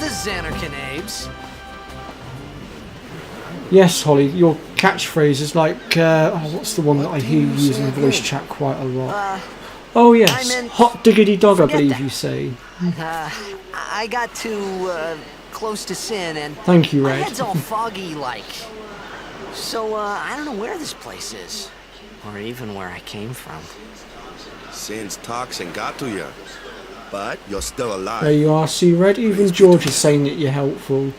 The Xanarkanabes. Yes, Holly, your catchphrase is like, what's the one that I hear you use in voice chat quite a lot? Oh yes, I meant- hot diggity dog, I forget believe that. you say. I got too close to sin and Thank you, my Red. head's all foggy like. So I don't know where this place is. Or even where I came from. Sin's toxin got to you. But you're still There alive. you are, see Red, even George is saying that you're helpful.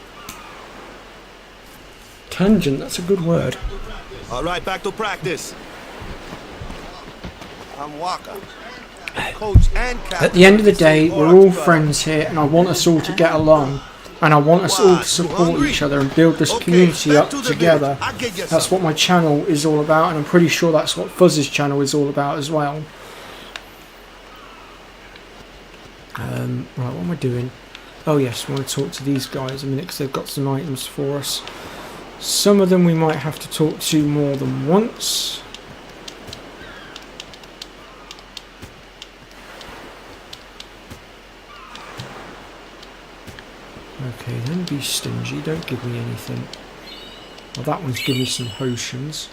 Tangent, that's a good word. All right, back to practice. I'm Walker. Coach and captain. At the end of the day, we're all Orange friends here, and I want us all to get along. And I want us all to support each other and build this community up together. That's what my channel is all about, and I'm pretty sure that's what Fuzz's channel is all about as well. Right, what am I doing? Oh yes, we want to talk to these guys a minute because they've got some items for us. Some of them we might have to talk to more than once. Okay, then be stingy, don't give me anything. Well, that one's giving me some potions.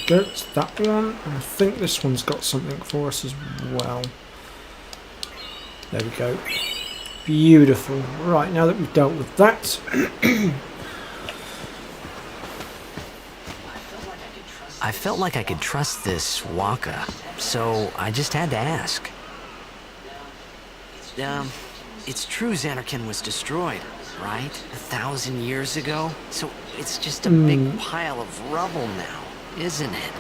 Go to that one, and I think this one's got something for us as well. There we go. Beautiful. Right, now that we've dealt with that. I felt like I could trust this Waka, so I just had to ask. It's true Xanarkand was destroyed, right? 1,000 years ago? So it's just a big pile of rubble now, isn't it?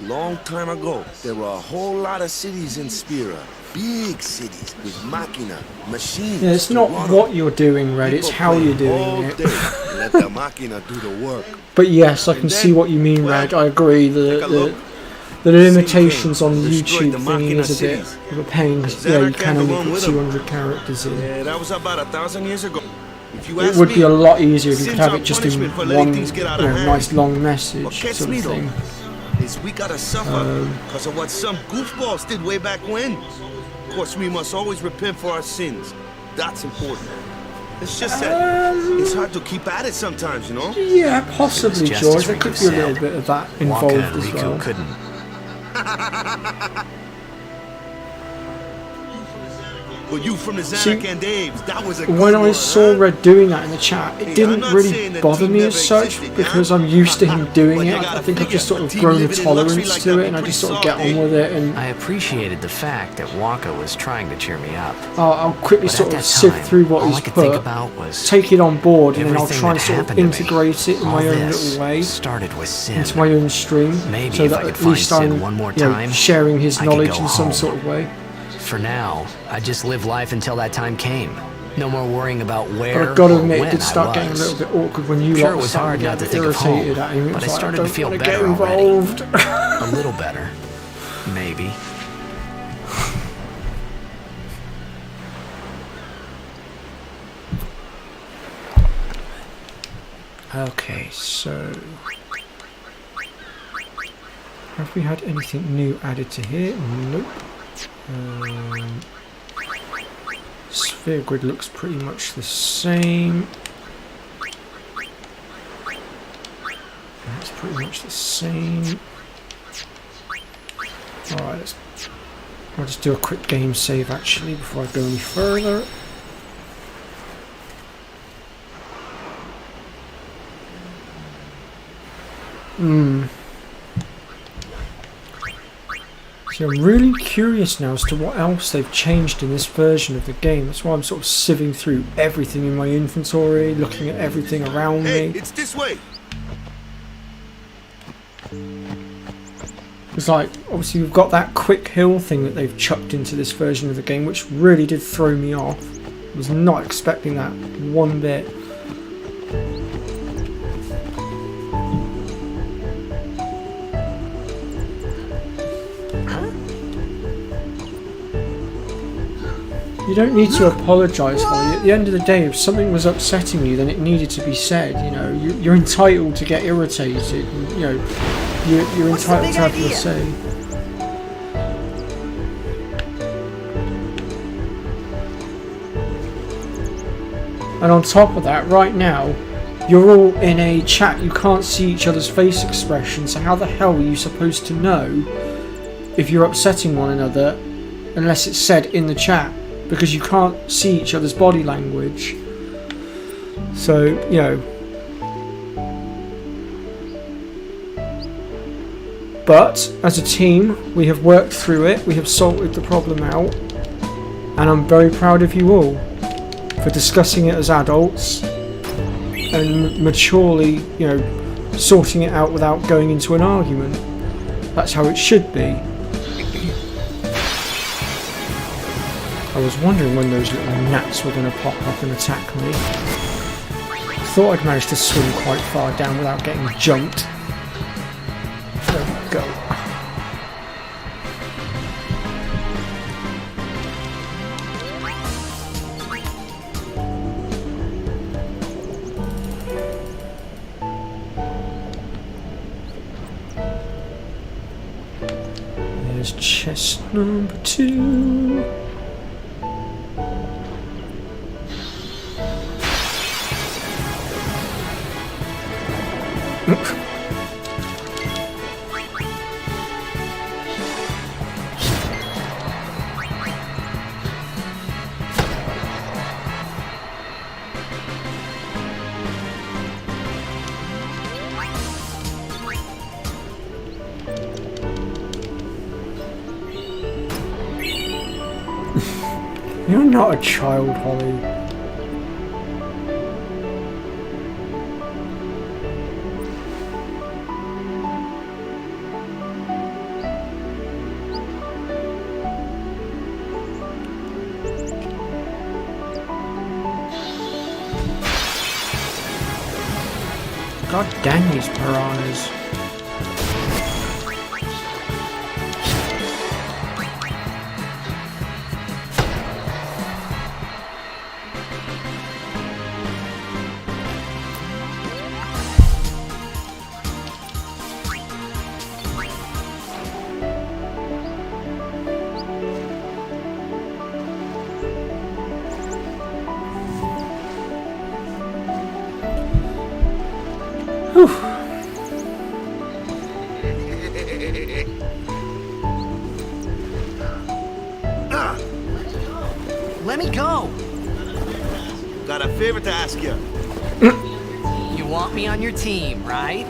Long time ago, there were a whole lot of cities in Spira. Big cities with machina, machines. Yeah, it's not what you're doing, Red, it's how you're doing it. Let the machina do the work. But yes, I can see what you mean, Red. I agree. The limitations on YouTube thingy is a bit of a pain because yeah, you can only put 200 characters in. Yeah, that was about 1,000 years ago. If you It would be a lot easier if you could have it just in one nice long message sort of thing. Is we gotta suffer because of what some goofballs did way back when. Of course, we must always repent for our sins. That's important. It's just that it's hard to keep at it sometimes, you know? Yeah, possibly, George. There could be a little bit of that involved Waka and as Riku well. couldn't. Well, you from the Xanarkand Daves, that was a good When I one, saw huh? Red doing that in the chat, it Hey, I'm didn't not really saying that bother team me never as such existed, because yeah? I'm used to him doing But it. you I gotta think I've figure, just sort a of team grown a living in luxury tolerance like to that it, be and I pretty just sort of soft, get on eh? with it. And I appreciated the fact that Waka was trying to cheer me up. I'll quickly But sort at of that sift time, through what all he's I could think put, about was take it on board, and then I'll everything try that and sort of happened to me. integrate it in All my own this little way started with sin. into my own stream, Maybe so if that I could at find least Sid I'm one more you know, time, sharing his I could knowledge go in some home. sort of way. For now, I just live life until that time came. No more worrying about where But I've got to or admit, when it did I start getting a was. little bit awkward when you Sure, lot it were was starting hard to not get to a bit think of irritated home, at him. It but was I like, started I to don't feel want to get better already. involved. A little better. Maybe. Okay, so have we had anything new added to here? Nope. Sphere grid looks pretty much the same. That's pretty much the same. Alright, I'll just do a quick game save actually before I go any further. So I'm really curious now as to what else they've changed in this version of the game. That's why I'm sort of sieving through everything in my inventory, looking at everything around Hey, me. it's this way. It's like, obviously we've got that quick hill thing that they've chucked into this version of the game, which really did throw me off. I was not expecting that one bit. You don't need to apologise, Holly. At the end of the day, if something was upsetting you, then it needed to be said. You know, you're entitled to get irritated. And, you know, you're entitled to have your say. And on top of that, right now, you're all in a chat. You can't see each other's face expressions. So how the hell are you supposed to know if you're upsetting one another unless it's said in the chat? Because you can't see each other's body language. So, you know. But, as a team, we have worked through it, we have sorted the problem out, and I'm very proud of you all for discussing it as adults and maturely, you know, sorting it out without going into an argument. That's how it should be. I was wondering when those little gnats were going to pop up and attack me. Thought I'd managed to swim quite far down without getting jumped. There we go. There's chest number 2. You're not a child, Holly. God damn these piranhas. Let me go! Got a favor to ask you. You want me on your team, right?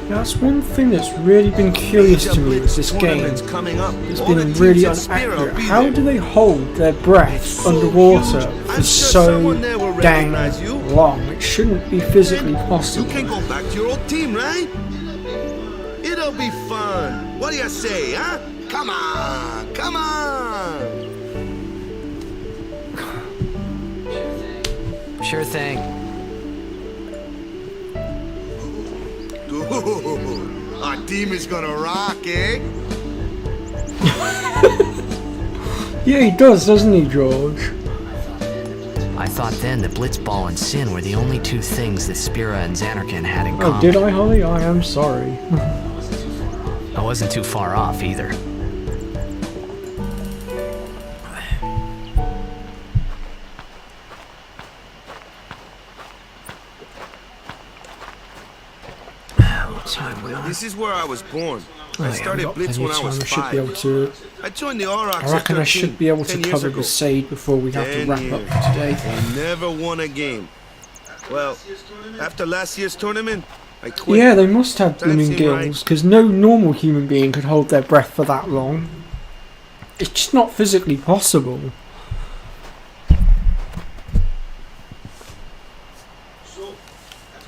That's one thing that's really been curious to me with this game. Tournament's coming up. It's All been the teams really in Spira will inaccurate. be How there. do they hold their breath underwater huge. for I'm sure so someone there will dang recognize you. long? It shouldn't be physically You possible. can go back to your old team, right? It'll be fun. What do you say, huh? Come on, come on. Sure thing. Dude, our team is gonna rock, eh? Yeah, he does, doesn't he, George? I thought then that Blitzball and Sin were the only two things that Spira and Xanarkin had in common. Oh, did I, Holly? I am sorry. I wasn't too far off either. What time we on? This is where I was born. Oh, I yeah, started we've got Blitz plenty when of I was time. I should be able 5. to. I joined the Aurochs I reckon I should be able to 10 years cover ago. the Sade before we have to 10 wrap years. up for today. I never won a game. Well, after last year's tournament, I quit. Yeah, they must have That blooming seemed right. gills, because no normal human being could hold their breath for that long. It's just not physically possible.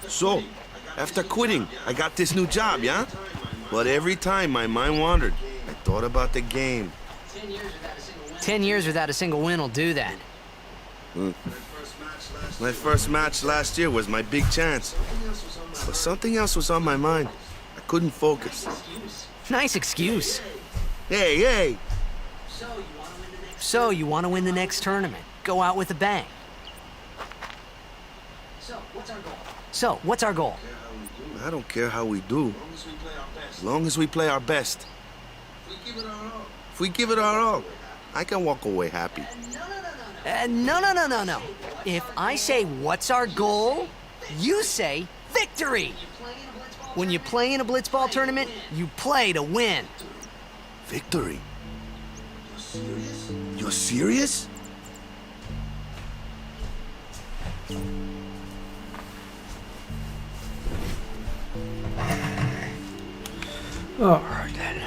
So, after quitting, I got this new job, yeah? But every time my mind wandered, I thought about the game. 10 years without a single win will do that. My first match last year was my big chance. But something else was on my mind. I couldn't focus. Nice excuse. Hey, hey! So, you want to win the next tournament? Go out with a bang. So, what's our goal? I don't care how we do. As long as we play our best. If we give it our all, I can walk away happy. No. If I say, what's our goal? You say, victory! When you play in a blitzball tournament, you play to win. Victory? You're serious? Alright then.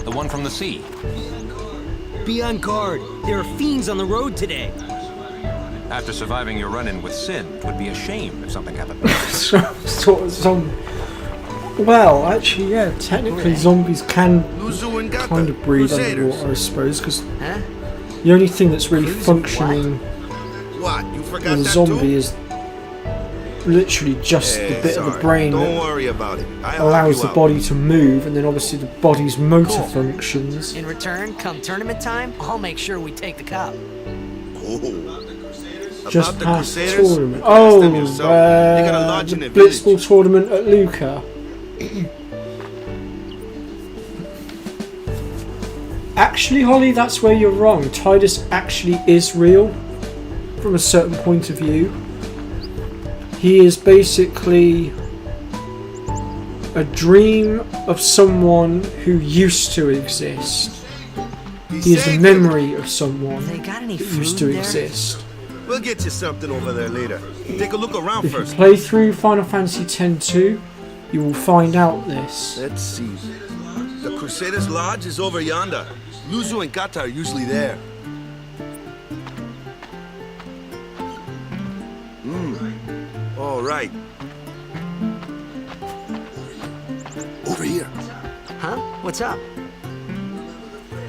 The one from the sea. Be on guard. There are fiends on the road today. After surviving your run-in with Sin, it would be a shame if something happened. Sort of zombie. Well, actually, yeah, technically zombies can Luzu and Gata, kind of breathe Crusaders. underwater, I suppose, because Huh? the only thing that's really Cruise functioning What? You forgot with a that zombie too? is literally just the bit of the brain Don't that worry about it. I'll help allows you the out. body to move, and then obviously the body's motor Cool. functions. In return, come tournament time, I'll make sure we take the cup. Oh. Just About the past the Crusaders? tournament. Ask Oh, them yourself. They got a lodge in the the village. Blitzball tournament at Luca. Actually, Holly, that's where you're wrong. Titus actually is real from a certain point of view. He is basically a dream of someone who used to exist. He is a memory of someone They got any that food used to there? exist. We'll get you something over there later. Take a look around If you first. play through Final Fantasy X-2, you will find out this. Let's see. The Crusaders' lodge is over yonder. Luzu and Gata are usually there. All right. Over here. Huh? What's up?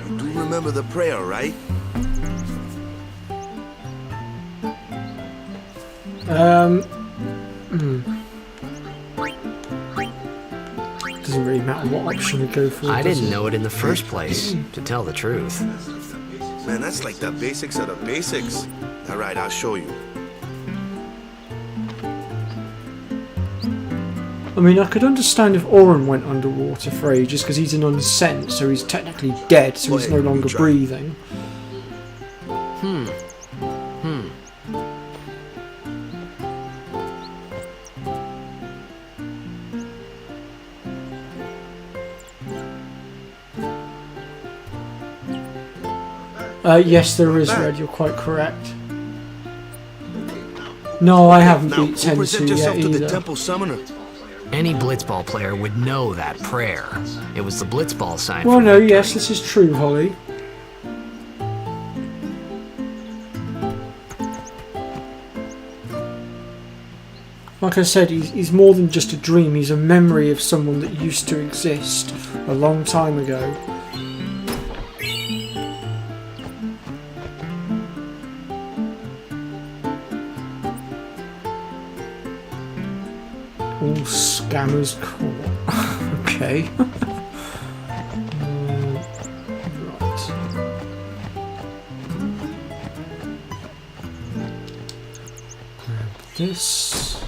You do remember the prayer, right? Doesn't really matter what option we go for. I does didn't it? know it in the first place, to tell the truth. Man, that's like the basics of the basics. All right, I'll show you. I mean, I could understand if Orin went underwater for ages because he's an unsent, so he's technically dead, so he's no longer breathing. Yes, there is red. You're quite correct. No, I haven't Now, beat go present 10-2 yourself yet to the either. temple summoner. Any blitzball player would know that prayer. It was the blitzball sign Well, for no, victory. yes, this is true, Holly. Like I said, he's more than just a dream. He's a memory of someone that used to exist a long time ago. All scammers caught. Okay. Right. Grab this.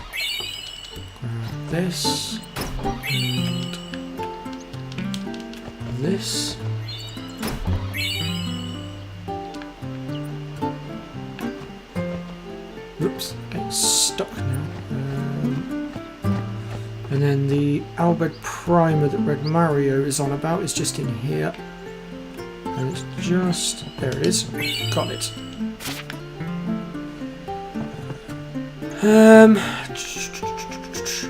Grab this. And this. Oops, getting stuck now. And then the Albed primer that Red Mario is on about is just in here. And it's just... there it is. Got it. I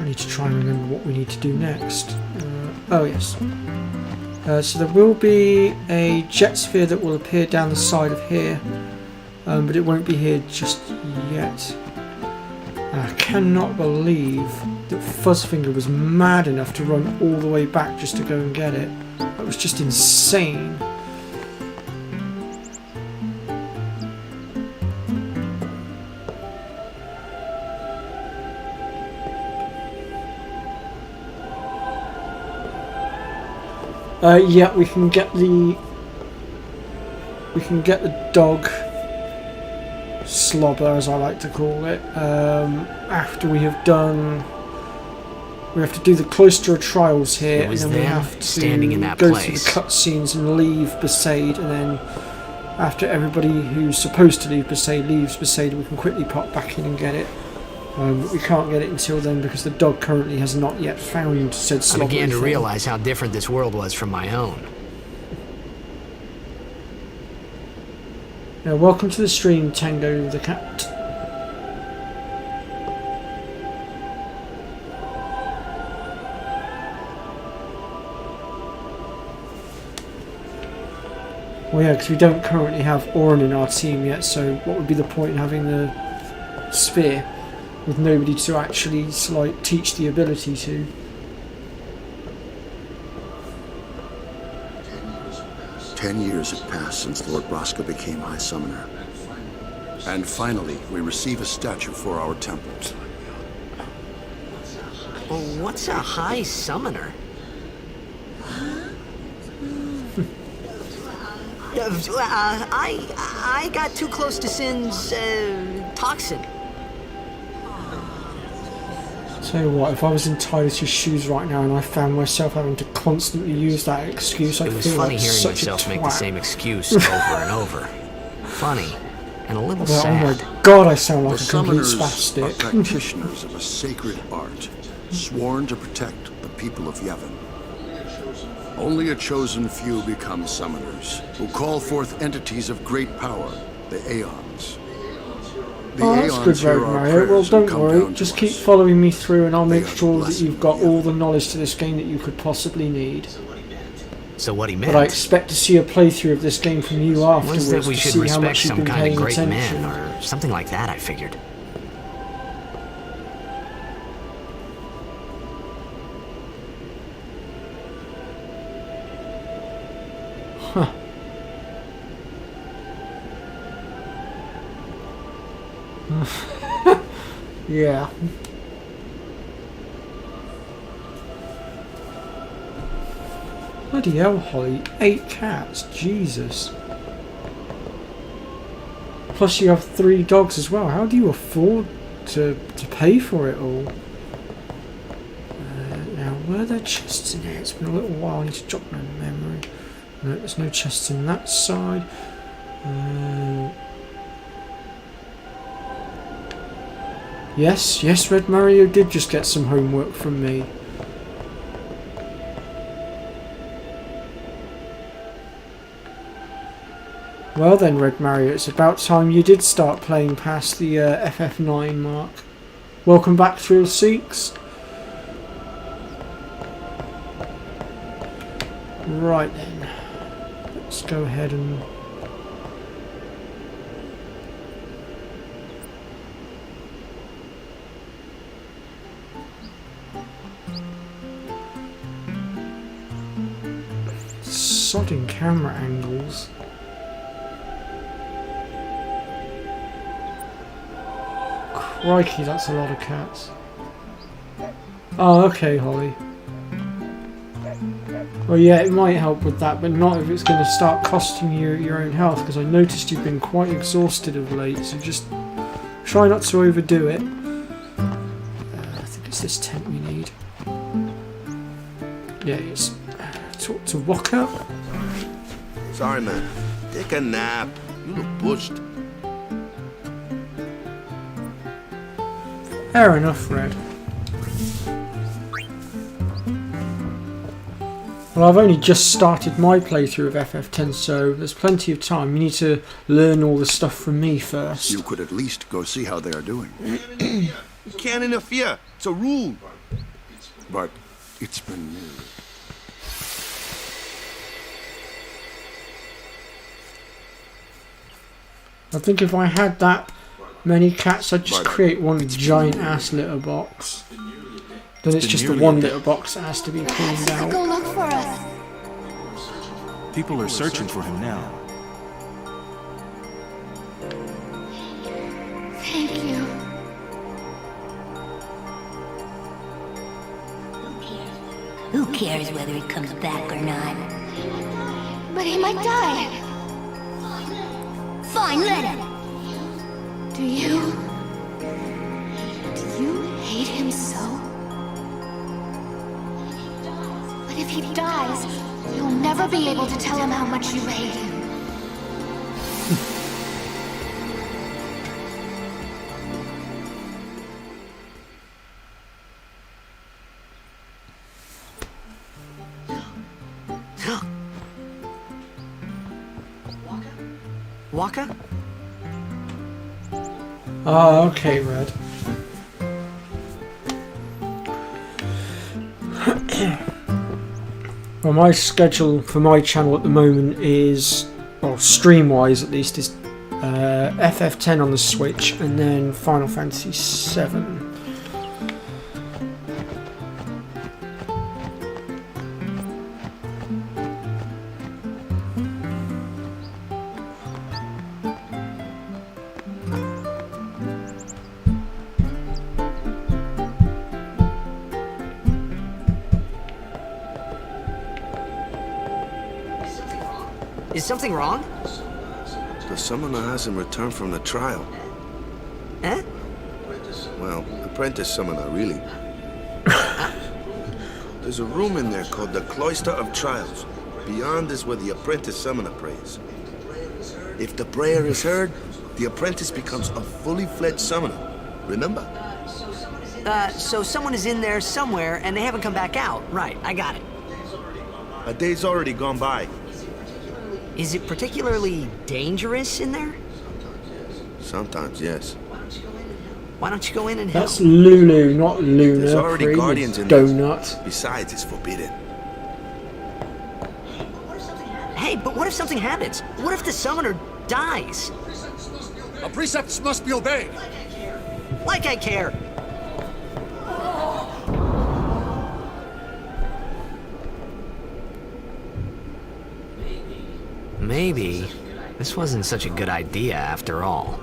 need to try and remember what we need to do next. Oh yes. So there will be a jet sphere that will appear down the side of here. But it won't be here just yet. I cannot believe that Fuzzfinger was mad enough to run all the way back just to go and get it. That was just insane. Yeah, we can get the dog slobber, as I like to call it, after we have done. We have to do the Cloister Trials here, It and was then we them, have to standing in that go place. through the cutscenes and leave Besaid, and then after everybody who's supposed to leave Besaid leaves Besaid, we can quickly pop back in and get it. But we can't get it until then because the dog currently has not yet found said I slobber. began to thing. realize how different this world was from my own. Now, welcome to the stream, Tango the cat. Well, yeah, because we don't currently have Orin in our team yet, so what would be the point in having the sphere with nobody to actually like teach the ability to? Ten years have passed since Lord Braska became High Summoner. And finally, we receive a statue for our temple. What's a High Summoner? I got too close to Sin's toxin. Tell you what, if I was in Titus's shoes right now and I found myself having to constantly use that excuse, I'd It was feel funny like hearing such a yourself make the twat. same excuse over and over. Funny and a little Well, oh sad. my god, I sound like The a complete summoners are spastic. practitioners of a sacred art, sworn to protect the people of Yevon. Only a chosen few become summoners, who call forth entities of great power, the Aeons. The Oh, that's good, Aeons hear Road our Mario. Well, prayers and don't come worry. down to Just keep us. following me through and I'll make They are sure the that you've got blessing of all the knowledge to this game that you could possibly need. So what he But I meant expect to see a playthrough of this game from you afterwards was that we to should see how respect much you've some been kind of paying great attention. man or something like that, I figured. Huh. Yeah. Bloody hell, Holly. 8 cats. Jesus. Plus you have 3 dogs as well. How do you afford to pay for it all? Now, were there chests in here? It's been a little while. I need to jog my memory. No, there's no chests in that side. Yes, Red Mario did just get some homework from me. Well then, Red Mario, it's about time you did start playing past the FF9 mark. Welcome back, Thrill Seeks. Right then, let's go ahead and... sodding camera angles. Crikey, that's a lot of cats. Oh, okay, Holly. Well, yeah, it might help with that, but not if it's going to start costing you your own health, because I noticed you've been quite exhausted of late, so just try not to overdo it. I think it's this tent we need. Yeah, it's... talk to Waka. Sorry, man. Take a nap. You look pushed. Fair enough, Red. Well, I've only just started my playthrough of FF10, so there's plenty of time. You need to learn all the stuff from me first. You could at least go see how they are doing. You can't interfere. It's a rule. But it's been years. I think if I had that many cats, I'd just create one giant ass litter box. Then it's just the one litter box that has to be cleaned out. Go look for us. People are searching for him now. Thank you. Who cares whether he comes back or not? But he might die. Fine, let him. Do you hate him so? But if he dies, you'll never be able to tell him how much you hate him. Waka? Ah, okay, Red. Well, my schedule for my channel at the moment is... well, stream-wise at least, is FF10 on the Switch, and then Final Fantasy VII. Is something wrong? The summoner hasn't returned from the trial. Eh? Well, apprentice summoner, really. There's a room in there called the Cloister of Trials. Beyond is where the apprentice summoner prays. If the prayer is heard, the apprentice becomes a fully fledged summoner. Remember? So someone is in there somewhere and they haven't come back out. Right, I got it. A day's already gone by. Is it particularly dangerous in there? Sometimes, yes. Why don't you go in and help? That's Lulu, not Luna. There's already Free, guardians in there. donut. Besides, it's forbidden. Hey, but what if something happens? What if the summoner dies? Our precepts must be obeyed. Like I care. Maybe this wasn't such a good idea after all.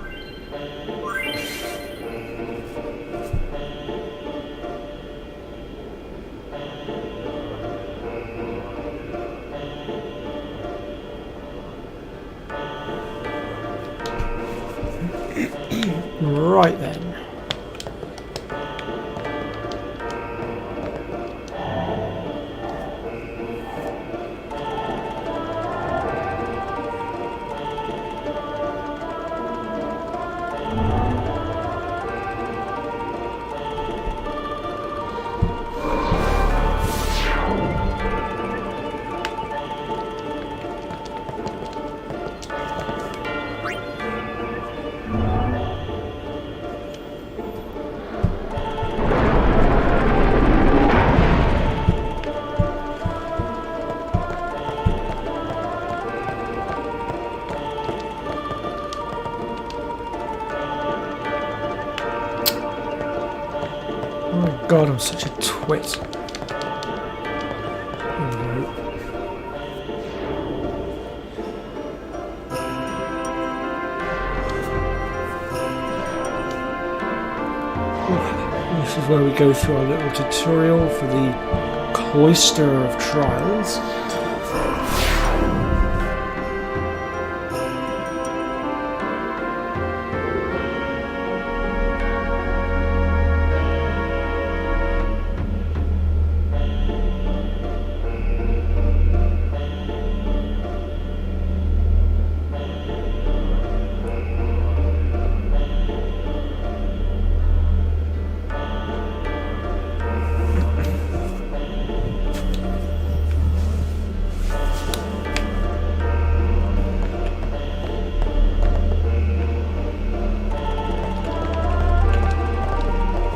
Right then. Oh god, I'm such a twit. This is where we go through our little tutorial for the Cloister of Trials.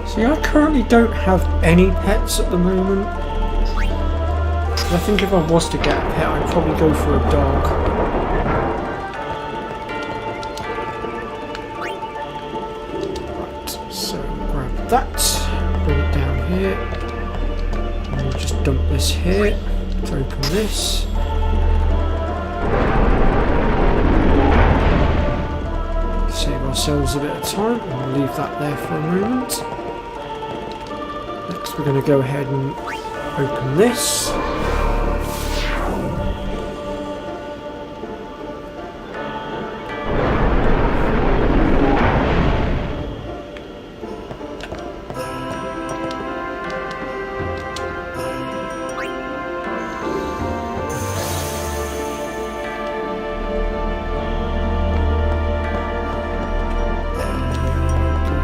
See, I currently don't have any pets at the moment. I think if I was to get a pet, I'd probably go for a dog. Right, so grab that, bring it down here, and we'll just dump this here. Let's open this. Save ourselves a bit of time, and we'll leave that there for a moment. Next we're going to go ahead and open this.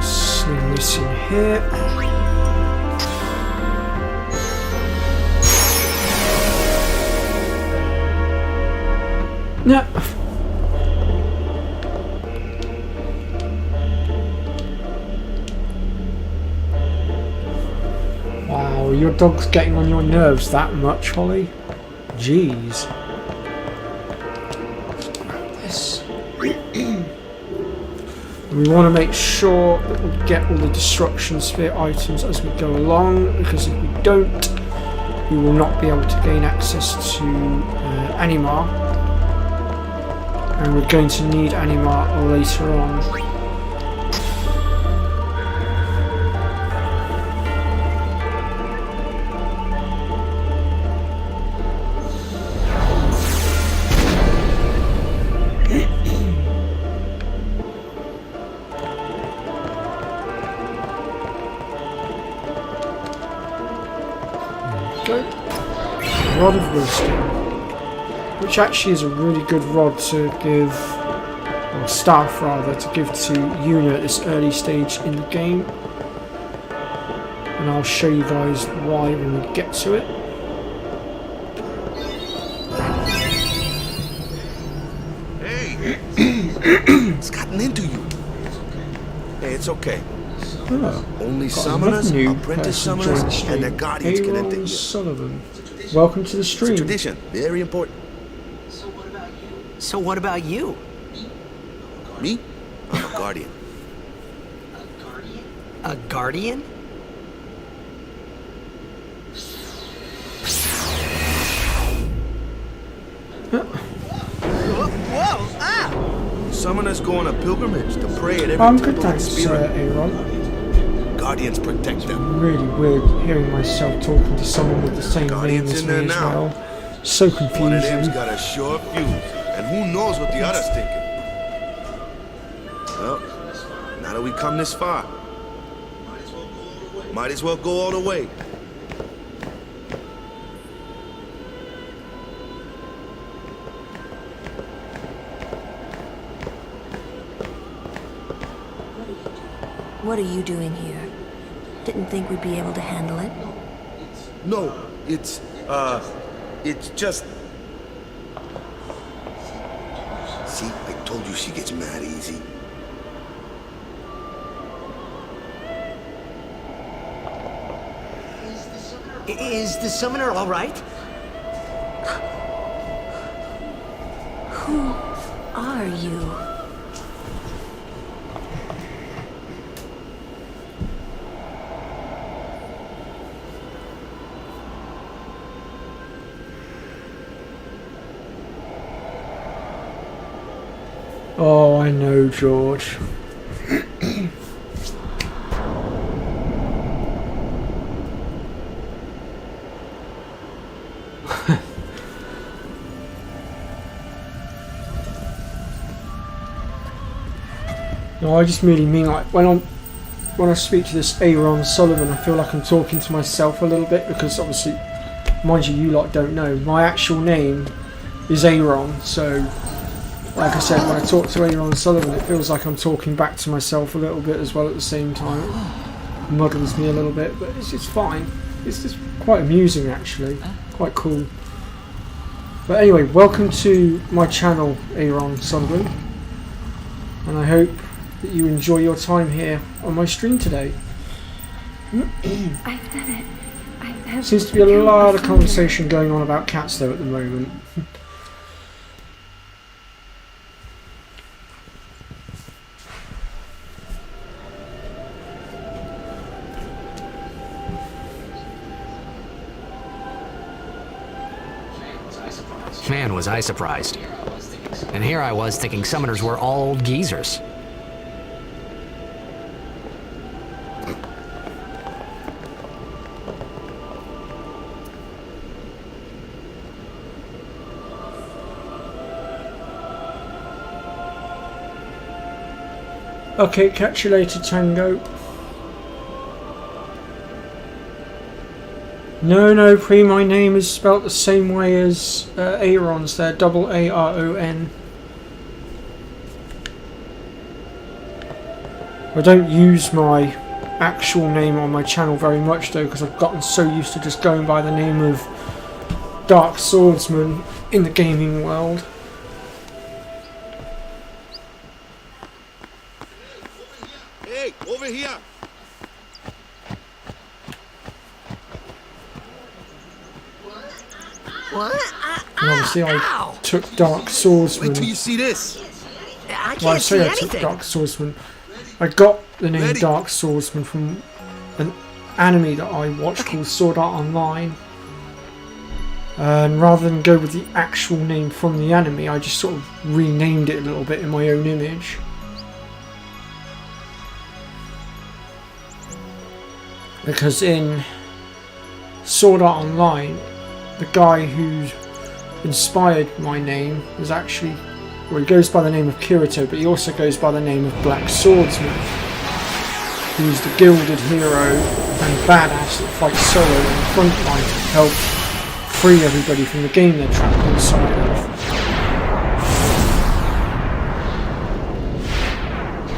Sling this in here. No. Wow, your dog's getting on your nerves that much, Holly? Jeez. We want to make sure that we get all the destruction sphere items as we go along, because if we don't, we will not be able to gain access to Animar, and we're going to need Animar later on. Rod of Wisdom, which actually is a really good rod to give, or staff rather, to give to Yuna at this early stage in the game, and I'll show you guys why when we get to it. Hey! It's gotten into you. Hey, it's okay. Oh, Only got summoners, another new apprentice person summoners, join the stream. and their guardians can enter Aaron here. Sullivan. Welcome to the It's a stream. tradition, very important. So what about you? Me? I'm a guardian. A guardian? Whoa! Ah! Summoners go on a pilgrimage to pray at every I'm temple good, of the thanks, spirit. Aaron. Guardians protect them. Really weird hearing myself talking to someone with the same name Guardians as in me there as now. well. So One of confusing. them's got a sure fuse, and who knows what the other's thinking. Well, now that we come this far, might as well go all the way. What are you doing here? Didn't think we'd be able to handle it. No, it's just... See, I told you she gets mad easy. Is the summoner all right? Who are you? Oh, I know, George. No, I just merely mean like when I speak to this Aaron Sullivan, I feel like I'm talking to myself a little bit, because obviously, mind you, you lot don't know, my actual name is Aaron, so like I said, when I talk to Aaron Sullivan, it feels like I'm talking back to myself a little bit as well at the same time. It muddles me a little bit, but it's fine. It's just quite amusing actually, quite cool. But anyway, welcome to my channel, Aaron Sullivan, and I hope that you enjoy your time here on my stream today. I've done it. I've Seems to be a lot of conversation going on about cats though at the moment. Man, was I surprised. And here I was thinking summoners were all old geezers. Okay, catch you later, Tango. No, Pre, my name is spelt the same way as Aaron's there, double A-R-O-N. I don't use my actual name on my channel very much though, because I've gotten so used to just going by the name of Dark Swordsman in the gaming world. Hey, over here! What? And obviously I took Dark Swordsman. Wait till you see this. I can't Well, I see say I took anything. Dark Swordsman. I got the name Dark Swordsman from an anime that I watched called Sword Art Online. And rather than go with the actual name from the anime, I just sort of renamed it a little bit in my own image. Because in Sword Art Online, the guy who inspired my name is actually, well, he goes by the name of Kirito, but he also goes by the name of Black Swordsman, who's the gilded hero and badass that fights solo in the front line to help free everybody from the game they're trapped inside of.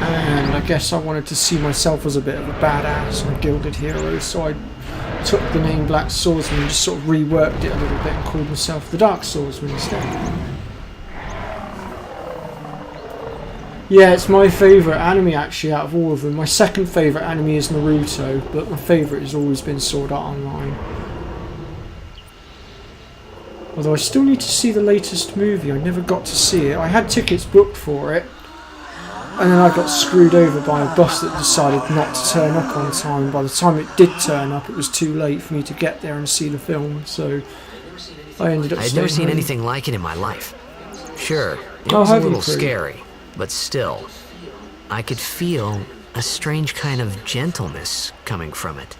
And I guess I wanted to see myself as a bit of a badass and a gilded hero, so I took the name Black Swordsman and just sort of reworked it a little bit and called myself the Dark Swordsman instead. Yeah, it's my favourite anime actually out of all of them. My second favourite anime is Naruto, but my favourite has always been Sword Art Online. Although I still need to see the latest movie, I never got to see it. I had tickets booked for it, and then I got screwed over by a bus that decided not to turn up on time. By the time it did turn up, it was too late for me to get there and see the film, so I ended up I'd never seen anything like it in my life. Sure, it was a little scary, but still, I could feel a strange kind of gentleness coming from it.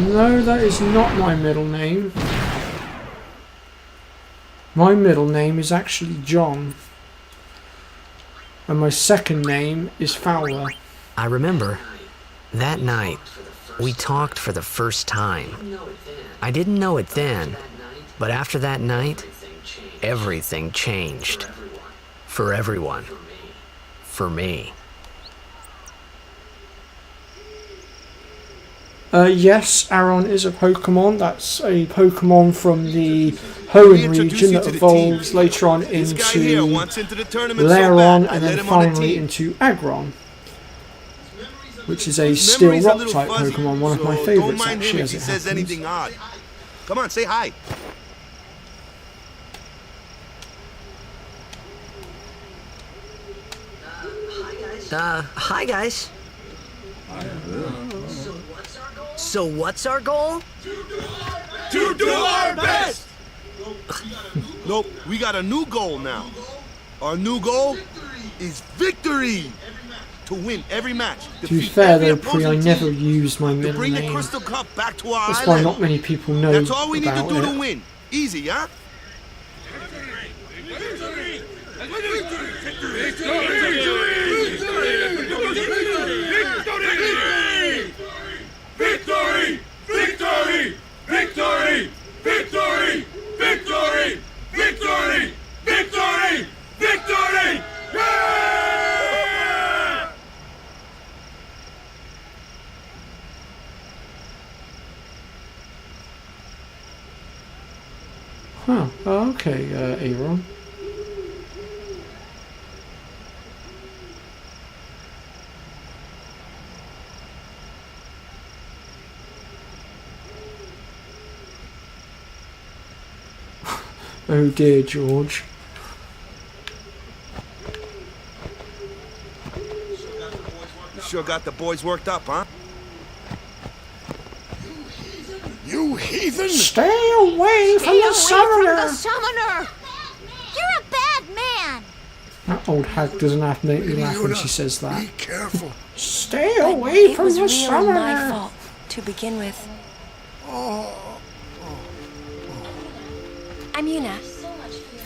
No, that is not my middle name. My middle name is actually John. And my second name is Fowler. I remember, that night, we talked for the first time. I didn't know it then, but after that night, everything changed. For everyone. For me. Yes, Aron is a Pokemon. That's a Pokemon from the Hoenn region that evolves later on into Lairon and then finally into Aggron, which is a Steel Rock type Pokemon, one of my favourites actually, as it happens. Come on, say hi. Hi guys. So what's our goal? To do our best! Nope, we got a new goal now. Our new goal is victory! To win every match. To be fair though, Pri, I never used my middle name. That's why not many people know about it. That's all we need to do to win. Easy, huh? Victory! Victory! Victory! Victory! Victory! Victory! Victory! Victory! Victory! Yeah! Huh. Oh, okay, Aron. Oh dear, George. You sure got the boys worked up, huh? You heathen! Stay away from the summoner! You're a bad man! That old hag doesn't have to make me laugh when she says that. Be careful. Stay away from the It was really summoner! my fault to begin with. I'm Yuna.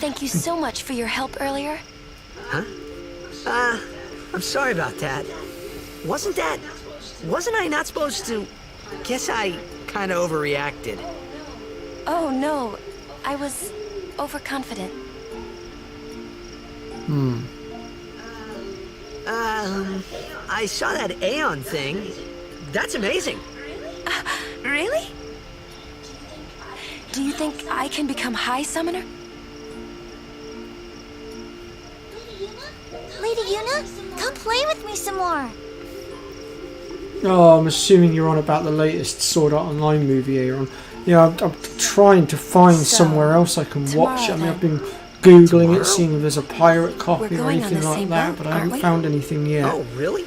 Thank you so much for your help earlier. Huh? I'm sorry about that. Wasn't I not supposed to? Guess I kind of overreacted. Oh no, I was overconfident. I saw that Aeon thing. That's amazing. Really? Do you think I can become High Summoner? Lady Yuna, come play with me some more. Oh, I'm assuming you're on about the latest Sword Art Online movie, Aron. Yeah, I'm trying to find somewhere else I can watch. I mean, I've been Googling it, seeing if there's a pirate copy or going on anything the like same that, boat, but I aren't haven't we? found anything yet. Oh, really?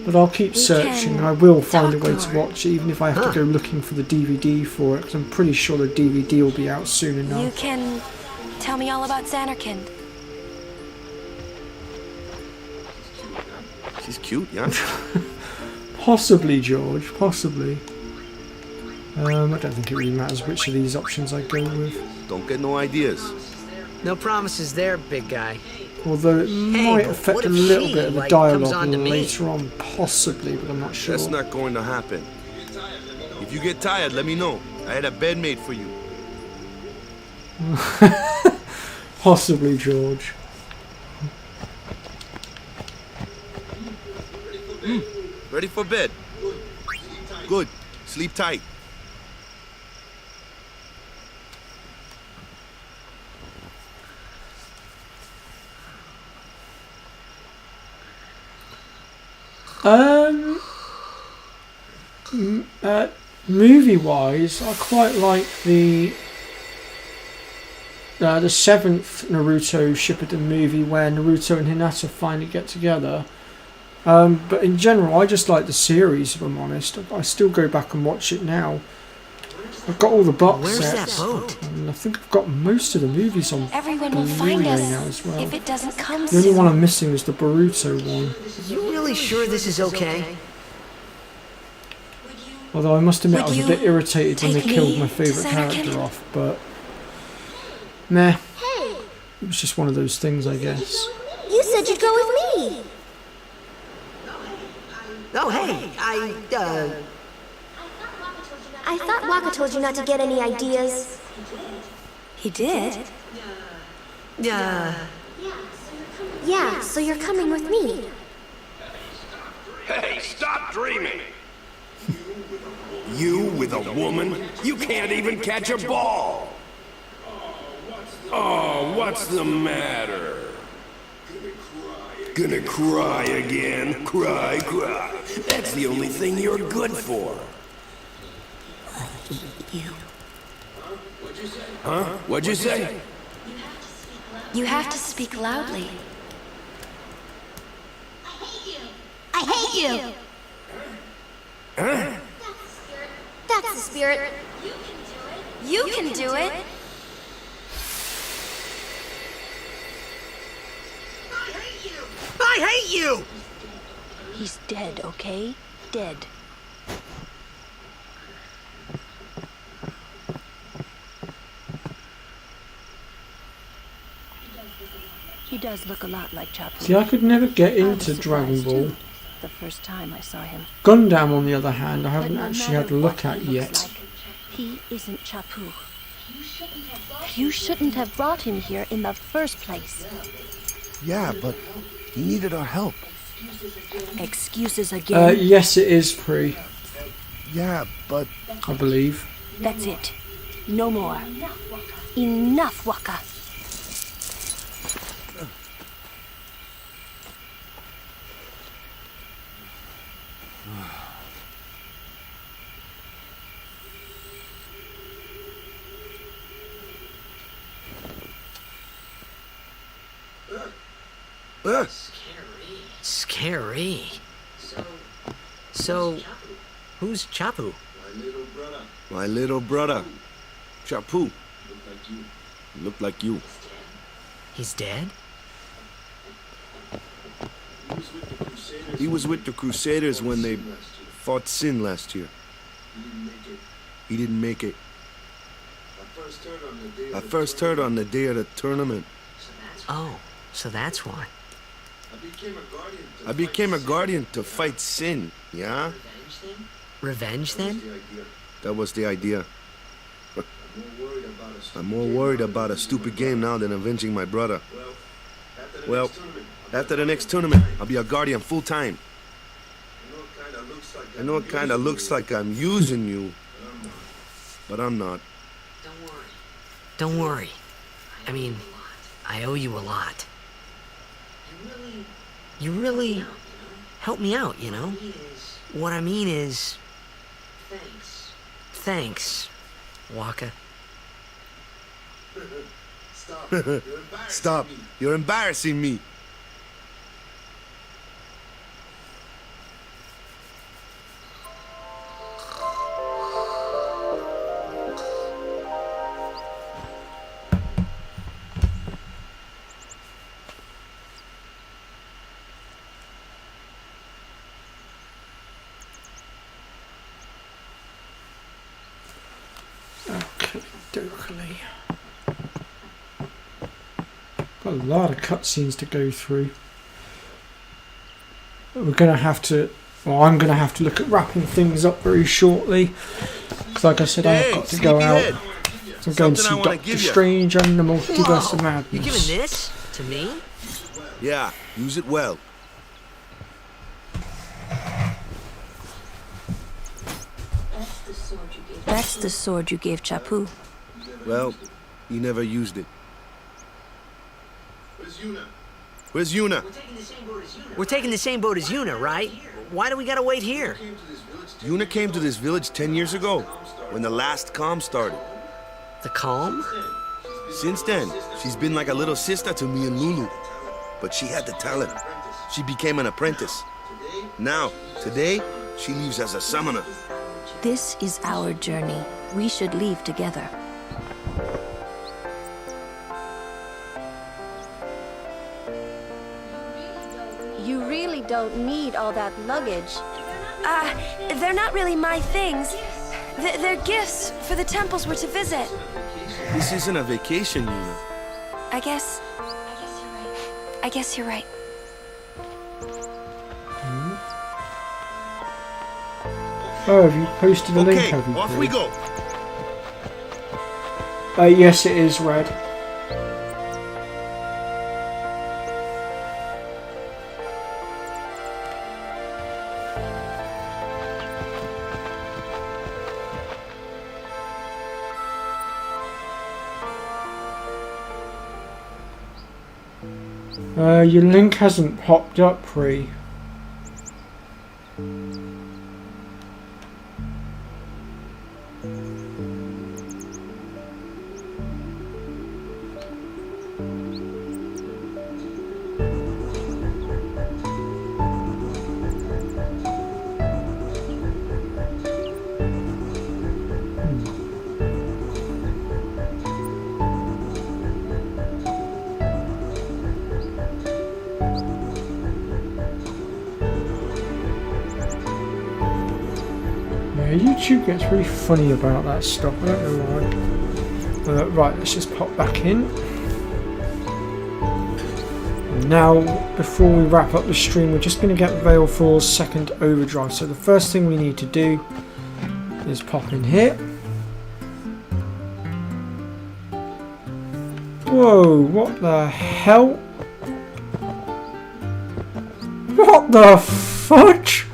But I'll keep We searching, can and I will find a talk way to to her. watch it, even if I have to go looking for the DVD for it, because I'm pretty sure the DVD will be out soon You enough. can tell me all about Xanarkand. She's cute, yeah? Possibly, George, possibly. I don't think it really matters which of these options I go with. Don't get no ideas. No promises there, big guy. Although it might but affect what a if little she, bit of the like, comes dialogue on to me? later on, possibly, but I'm not sure. That's not going to happen. If you get tired, let me know. I had a bed made for you. Possibly, George. Ready for bed? Good. Sleep tight. Movie-wise, I quite like the seventh Naruto Shippuden movie where Naruto and Hinata finally get together. But in general, I just like the series, if I'm honest. I still go back and watch it now. I've got all the box Where's sets. that boat? And I think I've got most of the movies on Everyone will Blu-ray find now us as well. if it doesn't come The only soon. one I'm missing is the Boruto one. You really sure this is okay? Although I must admit I Would was a bit you irritated when they take killed me my to favourite Xanarkand? character off, but meh, Hey, it was just one of those things, I guess. you said you'd go with me. Oh, hey, I thought Waka told you not to get any ideas. He did? Yeah, so you're coming with me. Hey, stop dreaming! You with a woman? You can't even catch a ball! Oh, what's the matter? Gonna cry again? Cry, cry. That's the only thing you're good for. You. Huh? What'd you say? You have to speak loudly. I hate you. Huh? That's the spirit. You can do it. I hate you! He's dead, okay? Dead. He does look a lot like Chapu. See, I could never get I was into Dragon surprised, Ball. too, the first time I saw him. Gundam, on the other hand, I But haven't no actually had a matter look what at he looks yet. like, he isn't Chapu. You shouldn't have brought him here in the first place. Yeah, but he needed our help. Excuses again. Yes, it is Pri, Yeah, but I believe. That's it. No more. Enough, Waka. Scary. So, who's Chapu? my little brother, Chapu, looked like you. He's dead? He was with the Crusaders when they fought Sin last year. He didn't make it. I first heard on the day of the tournament. Oh, so that's why. I became a guardian to fight Sin, yeah? Revenge, then? That was the idea. I'm more worried about a stupid game now than avenging my brother. Well, after the next tournament, I'll be a guardian full time. I know it kinda looks like I'm using you, but I'm not. Don't worry. I mean, I owe you a lot. You really helped me out, you know? What I mean is... Thanks, Waka. Stop. You're embarrassing me. Dokily. Got a lot of cutscenes to go through. We're going to have to, well, I'm going to have to look at wrapping things up very shortly. Because like I said, I've got to go out. So I'm going to see Doctor Strange and the Multiverse of Madness. You giving this to me? Yeah, use it well. That's the sword you gave Chapu. Well, he never used it. Where's Yuna? We're taking the same boat as Yuna, right? Why do we gotta wait here? Yuna came to this village 10 years ago, when the last calm started. The calm? Since then, she's been like a little sister to me and Lulu. But she had the talent. She became an apprentice. Now, today, she leaves as a summoner. This is our journey. We should leave together. You really don't need all that luggage. They're not really my things. They're gifts for the temples we're to visit. This isn't a vacation, Yuna. I guess you're right. Oh, have you posted a link, have you? Off we go. Yes, it is red. Your link hasn't popped up, Pri. YouTube gets really funny about that stuff, I don't know why. Right, let's just pop back in. Now, before we wrap up the stream, we're just going to get Baleful's second overdrive. So the first thing we need to do is pop in here. Whoa, what the hell? What the fudge?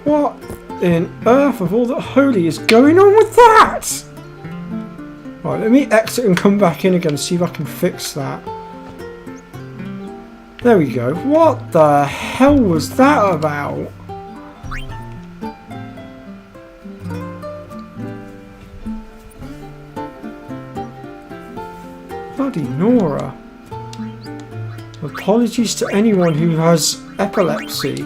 What in earth of all the holy is going on with that? Right, let me exit and come back in again and see if I can fix that. There we go. What the hell was that about? Bloody Nora. Apologies to anyone who has epilepsy.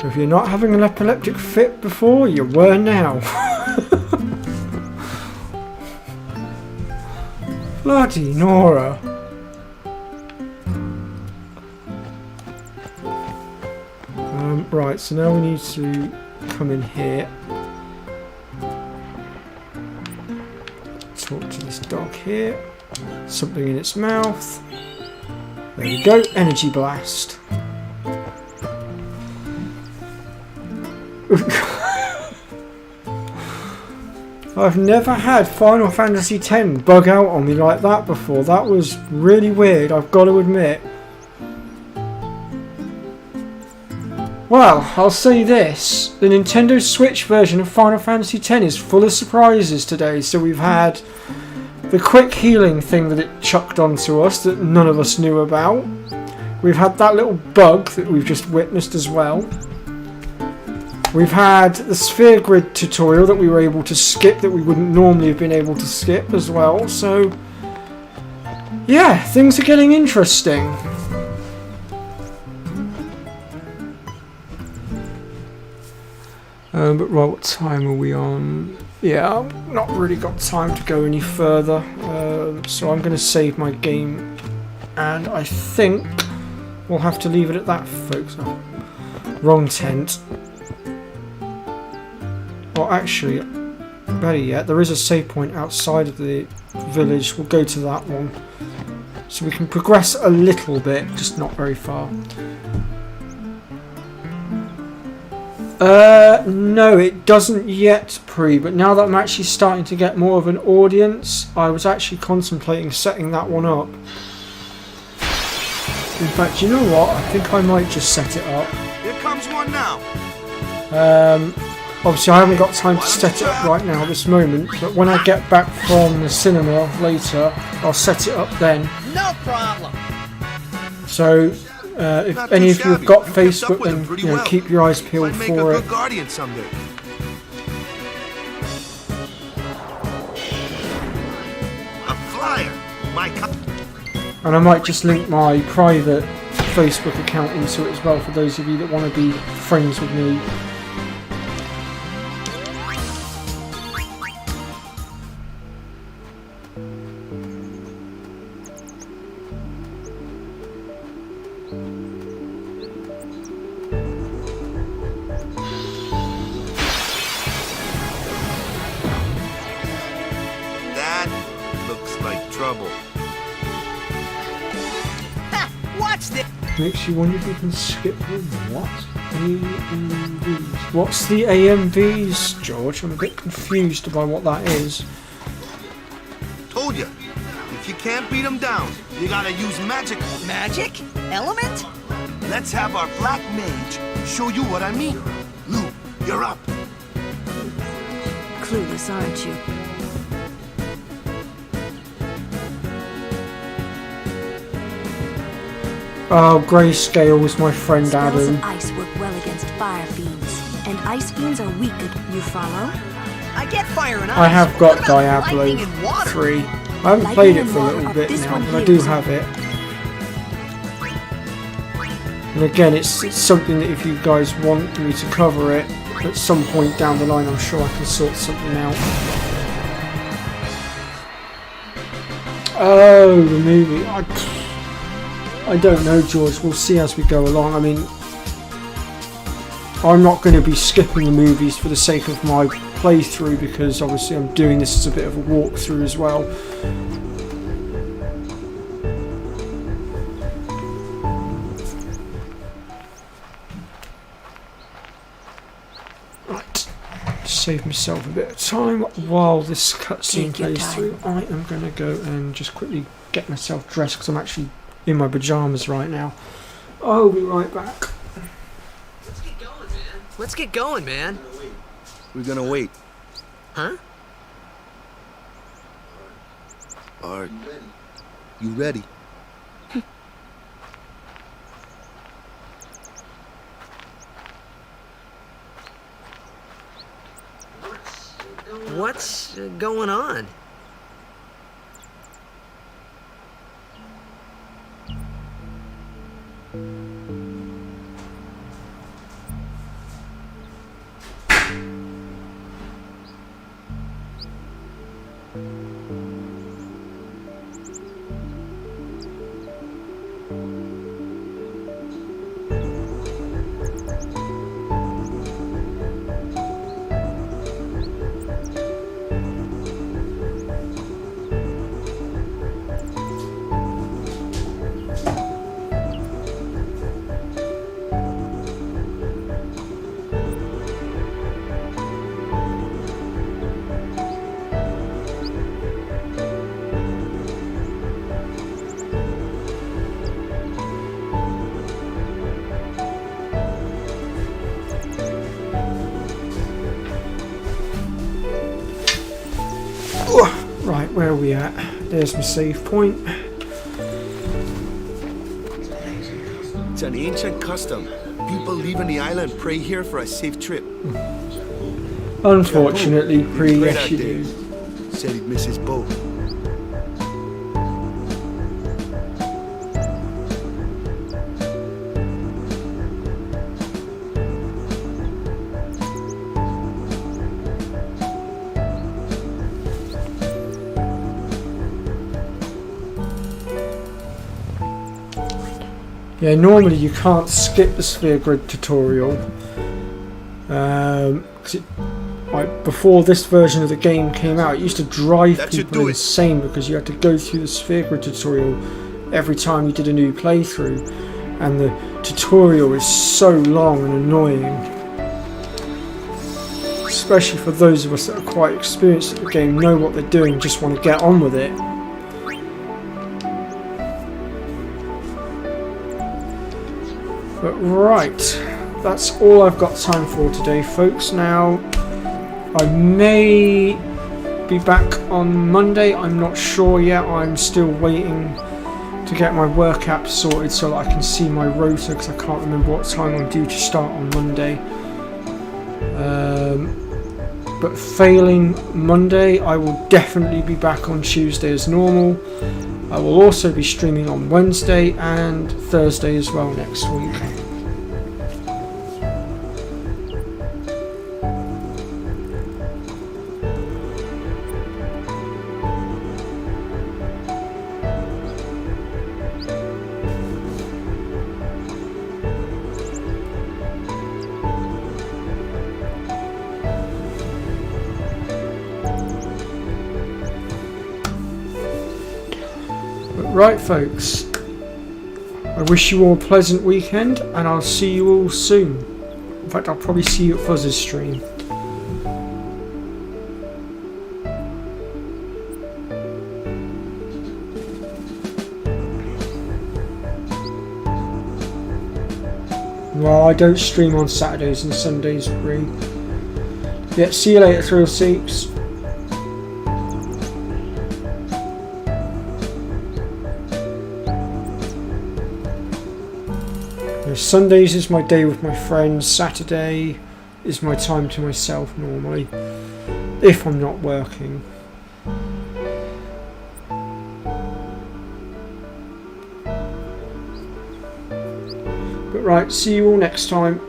If you're not having an epileptic fit before, you were now. Bloody Nora. Right, so now we need to come in here. Talk to this dog here. Something in its mouth. There we go, energy blast. I've never had Final Fantasy X bug out on me like that before. That was really weird, I've got to admit. Well, I'll say this. The Nintendo Switch version of Final Fantasy X is full of surprises today. So we've had the quick healing thing that it chucked onto us that none of us knew about. We've had that little bug that we've just witnessed as well. We've had the sphere grid tutorial that we were able to skip that we wouldn't normally have been able to skip as well. So, yeah, things are getting interesting. But right, what time are we on? Yeah, I've not really got time to go any further. So I'm going to save my game. And I think we'll have to leave it at that, folks. Oh, wrong tent. Well, actually, better yet, there is a save point outside of the village. We'll go to that one. So we can progress a little bit, just not very far. No, it doesn't yet, but now that I'm actually starting to get more of an audience, I was actually contemplating setting that one up. In fact, you know what? I think I might just set it up. Here comes one now. Obviously, I haven't got time to set it up right now at this moment, but when I get back from the cinema later, I'll set it up then. No problem. So, if any of you have got Facebook, then you know, keep your eyes peeled for it. Guardian someday. A flyer. And I might just link my private Facebook account into it as well for those of you that want to be friends with me. That looks like trouble. Watch this. Makes you wonder if you can skip the what? AMVs. What's the AMVs, George? I'm a bit confused by what that is. Told you. If you can't beat them down, you gotta use magic. Magic? Element? Let's have our black mage show you what I mean. Lou, you're up. Clueless, aren't you? Oh, Grayscale is my friend Spells Adam. of ice work well against fire fiends, and ice fiends are weak. You follow? I get fire and ice. I have got What about Diablo lightning and water? 3. I haven't played it for a little bit now, but I do have it. And again, it's something that if you guys want me to cover it at some point down the line, I'm sure I can sort something out. Oh, the movie. I don't know, George. We'll see as we go along. I mean, I'm not going to be skipping the movies for the sake of my playthrough because obviously I'm doing this as a bit of a walkthrough as well. Right, save myself a bit of time while this cutscene plays through. I am going to go and just quickly get myself dressed because I'm actually in my pajamas right now. I'll be right back. Let's get going, man. Let's get going, man. We're gonna wait. Huh? Are you ready? What's going on? Right, where are we at? There's my save point. It's an ancient custom. People leaving the island pray here for a safe trip. Unfortunately, Chapu, Pri, he prayed yes out you there. do. Said he'd miss his boat. Yeah, normally you can't skip the sphere grid tutorial. 'Cause like before this version of the game came out, it used to drive That should people do it. insane because you had to go through the sphere grid tutorial every time you did a new playthrough, and the tutorial is so long and annoying. Especially for those of us that are quite experienced at the game, know what they're doing, just want to get on with it. But right, that's all I've got time for today, folks. Now, I may be back on Monday, I'm not sure yet. I'm still waiting to get my work app sorted so that I can see my rota, because I can't remember what time I'm due to start on Monday. But failing Monday, I will definitely be back on Tuesday as normal. I will also be streaming on Wednesday and Thursday as well next week. Right, folks, I wish you all a pleasant weekend, and I'll see you all soon. In fact, I'll probably see you at Fuzz's stream. Well, I don't stream on Saturdays and Sundays, Bree. Yeah, see you later, Thrill Seeks. Sundays is my day with my friends, Saturday is my time to myself normally, if I'm not working. But right, see you all next time.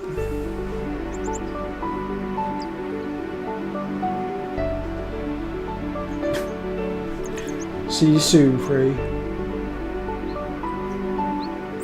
See you soon, Free.